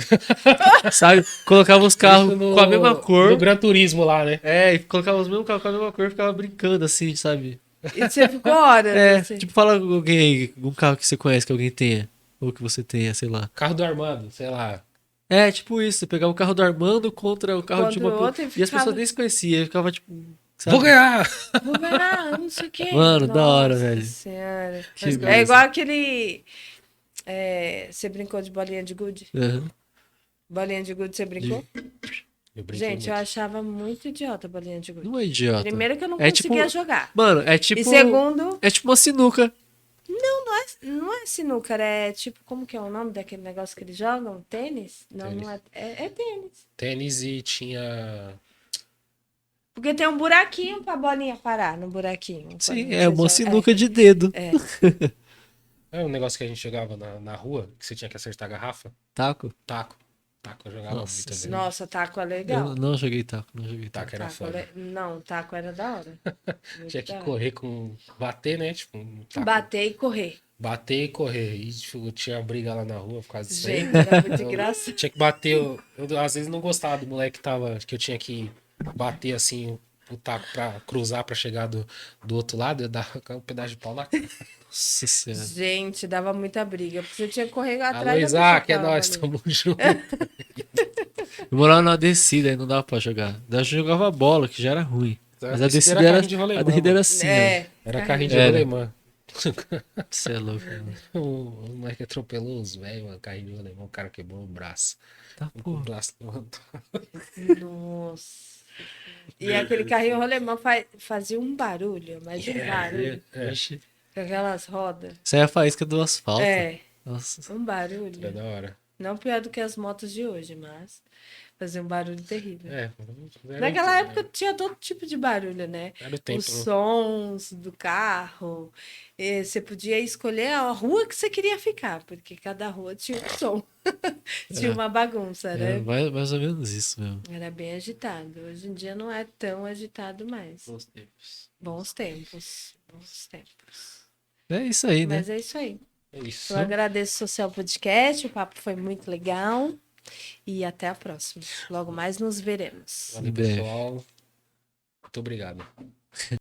Sabe? Colocava os carros Isso com a mesma cor. No Gran Turismo lá, né? É, e colocava os mesmos carros com a mesma cor e ficava brincando assim, sabe? E você ficou horas. É, assim. tipo, fala alguém aí, um carro que você conhece, que alguém tenha. Ou que você tenha, sei lá. Carro do Armando, sei lá. É, tipo isso, você pegava o carro do Armando contra o carro de Contra uma... o outro e E as ficava- pessoas nem se conheciam, ficava tipo... sabe? Vou ganhar! Vou ganhar, não sei o quê. Mano, da hora, Nossa velho. Senhora. Que É beleza. igual aquele. Você brincou de bolinha de gude? Aham. Bolinha de gude, você brincou? Eu brinquei Gente, eu muito. achava muito idiota a bolinha de gude. Não é idiota. Primeiro que eu não É conseguia tipo- jogar. Mano, é tipo... E segundo, É tipo uma sinuca. não é sinuca, é tipo, como que é o nome daquele negócio que eles jogam? Tênis? Não, Tênis. não é. É tênis. Tênis e tinha. Porque tem um buraquinho pra bolinha parar no buraquinho. Sim, Quando é você uma joga- sinuca de dedo. É um negócio que a gente jogava na rua, que você tinha que acertar a garrafa. Taco? Taco. Taco eu jogava Nossa muito. Senhora. velho. Nossa, taco é legal. Eu não joguei taco, não joguei taco. Taco era Taco foda. Não, taco era da hora. Muito Tinha que da hora. correr com. Bater, né? Tipo, um taco. Bater e correr. Bater e correr. E tipo, tinha briga lá na rua por causa disso aí. Gente, era muito engraçado. Tinha que bater. Eu, às vezes não gostava do moleque que eu tinha que bater assim o taco pra cruzar pra chegar do outro lado, eu dava um pedaço de pau na cara. Nossa senhora. Gente, dava muita briga, porque você tinha que correr atrás Alô, da pessoa Isaac, que é tava nóis, ali. tamo junto. Eu morava numa descida, aí não dava pra jogar. Daí eu jogava bola, que já era ruim. Mas a Descida descida era, carrinho de rolemã, a descida mano. era assim, ó. É, Era carrinho. carrinho de Era. rolemã. Você é louco, mano. O moleque atropelou uns velhos, mano, carrinho de rolemã, o cara quebrou o braço. Tá, O porra. braço levantou. Nossa. E aquele carrinho rolemã fazia um barulho, mas um barulho, Oxi. com aquelas rodas. Isso aí é a faísca do asfalto. É, Nossa. um Era barulho. da hora. Não pior do que as motos de hoje, mas fazia um barulho terrível. É, Naquela época tinha todo tipo de barulho, né? Era o tempo. Os sons do carro. Você podia escolher a rua que você queria ficar, porque cada rua tinha um som. Tinha uma bagunça, É né? mais ou menos isso mesmo. Era bem agitado. Hoje em dia não é tão agitado mais. Bons tempos. Bons tempos. Bons tempos. É isso aí, né? Mas é isso aí. É isso. Eu agradeço o Social Podcast. O papo foi muito legal. E até a próxima. Logo mais nos veremos. Valeu, Em breve. pessoal. Muito obrigado.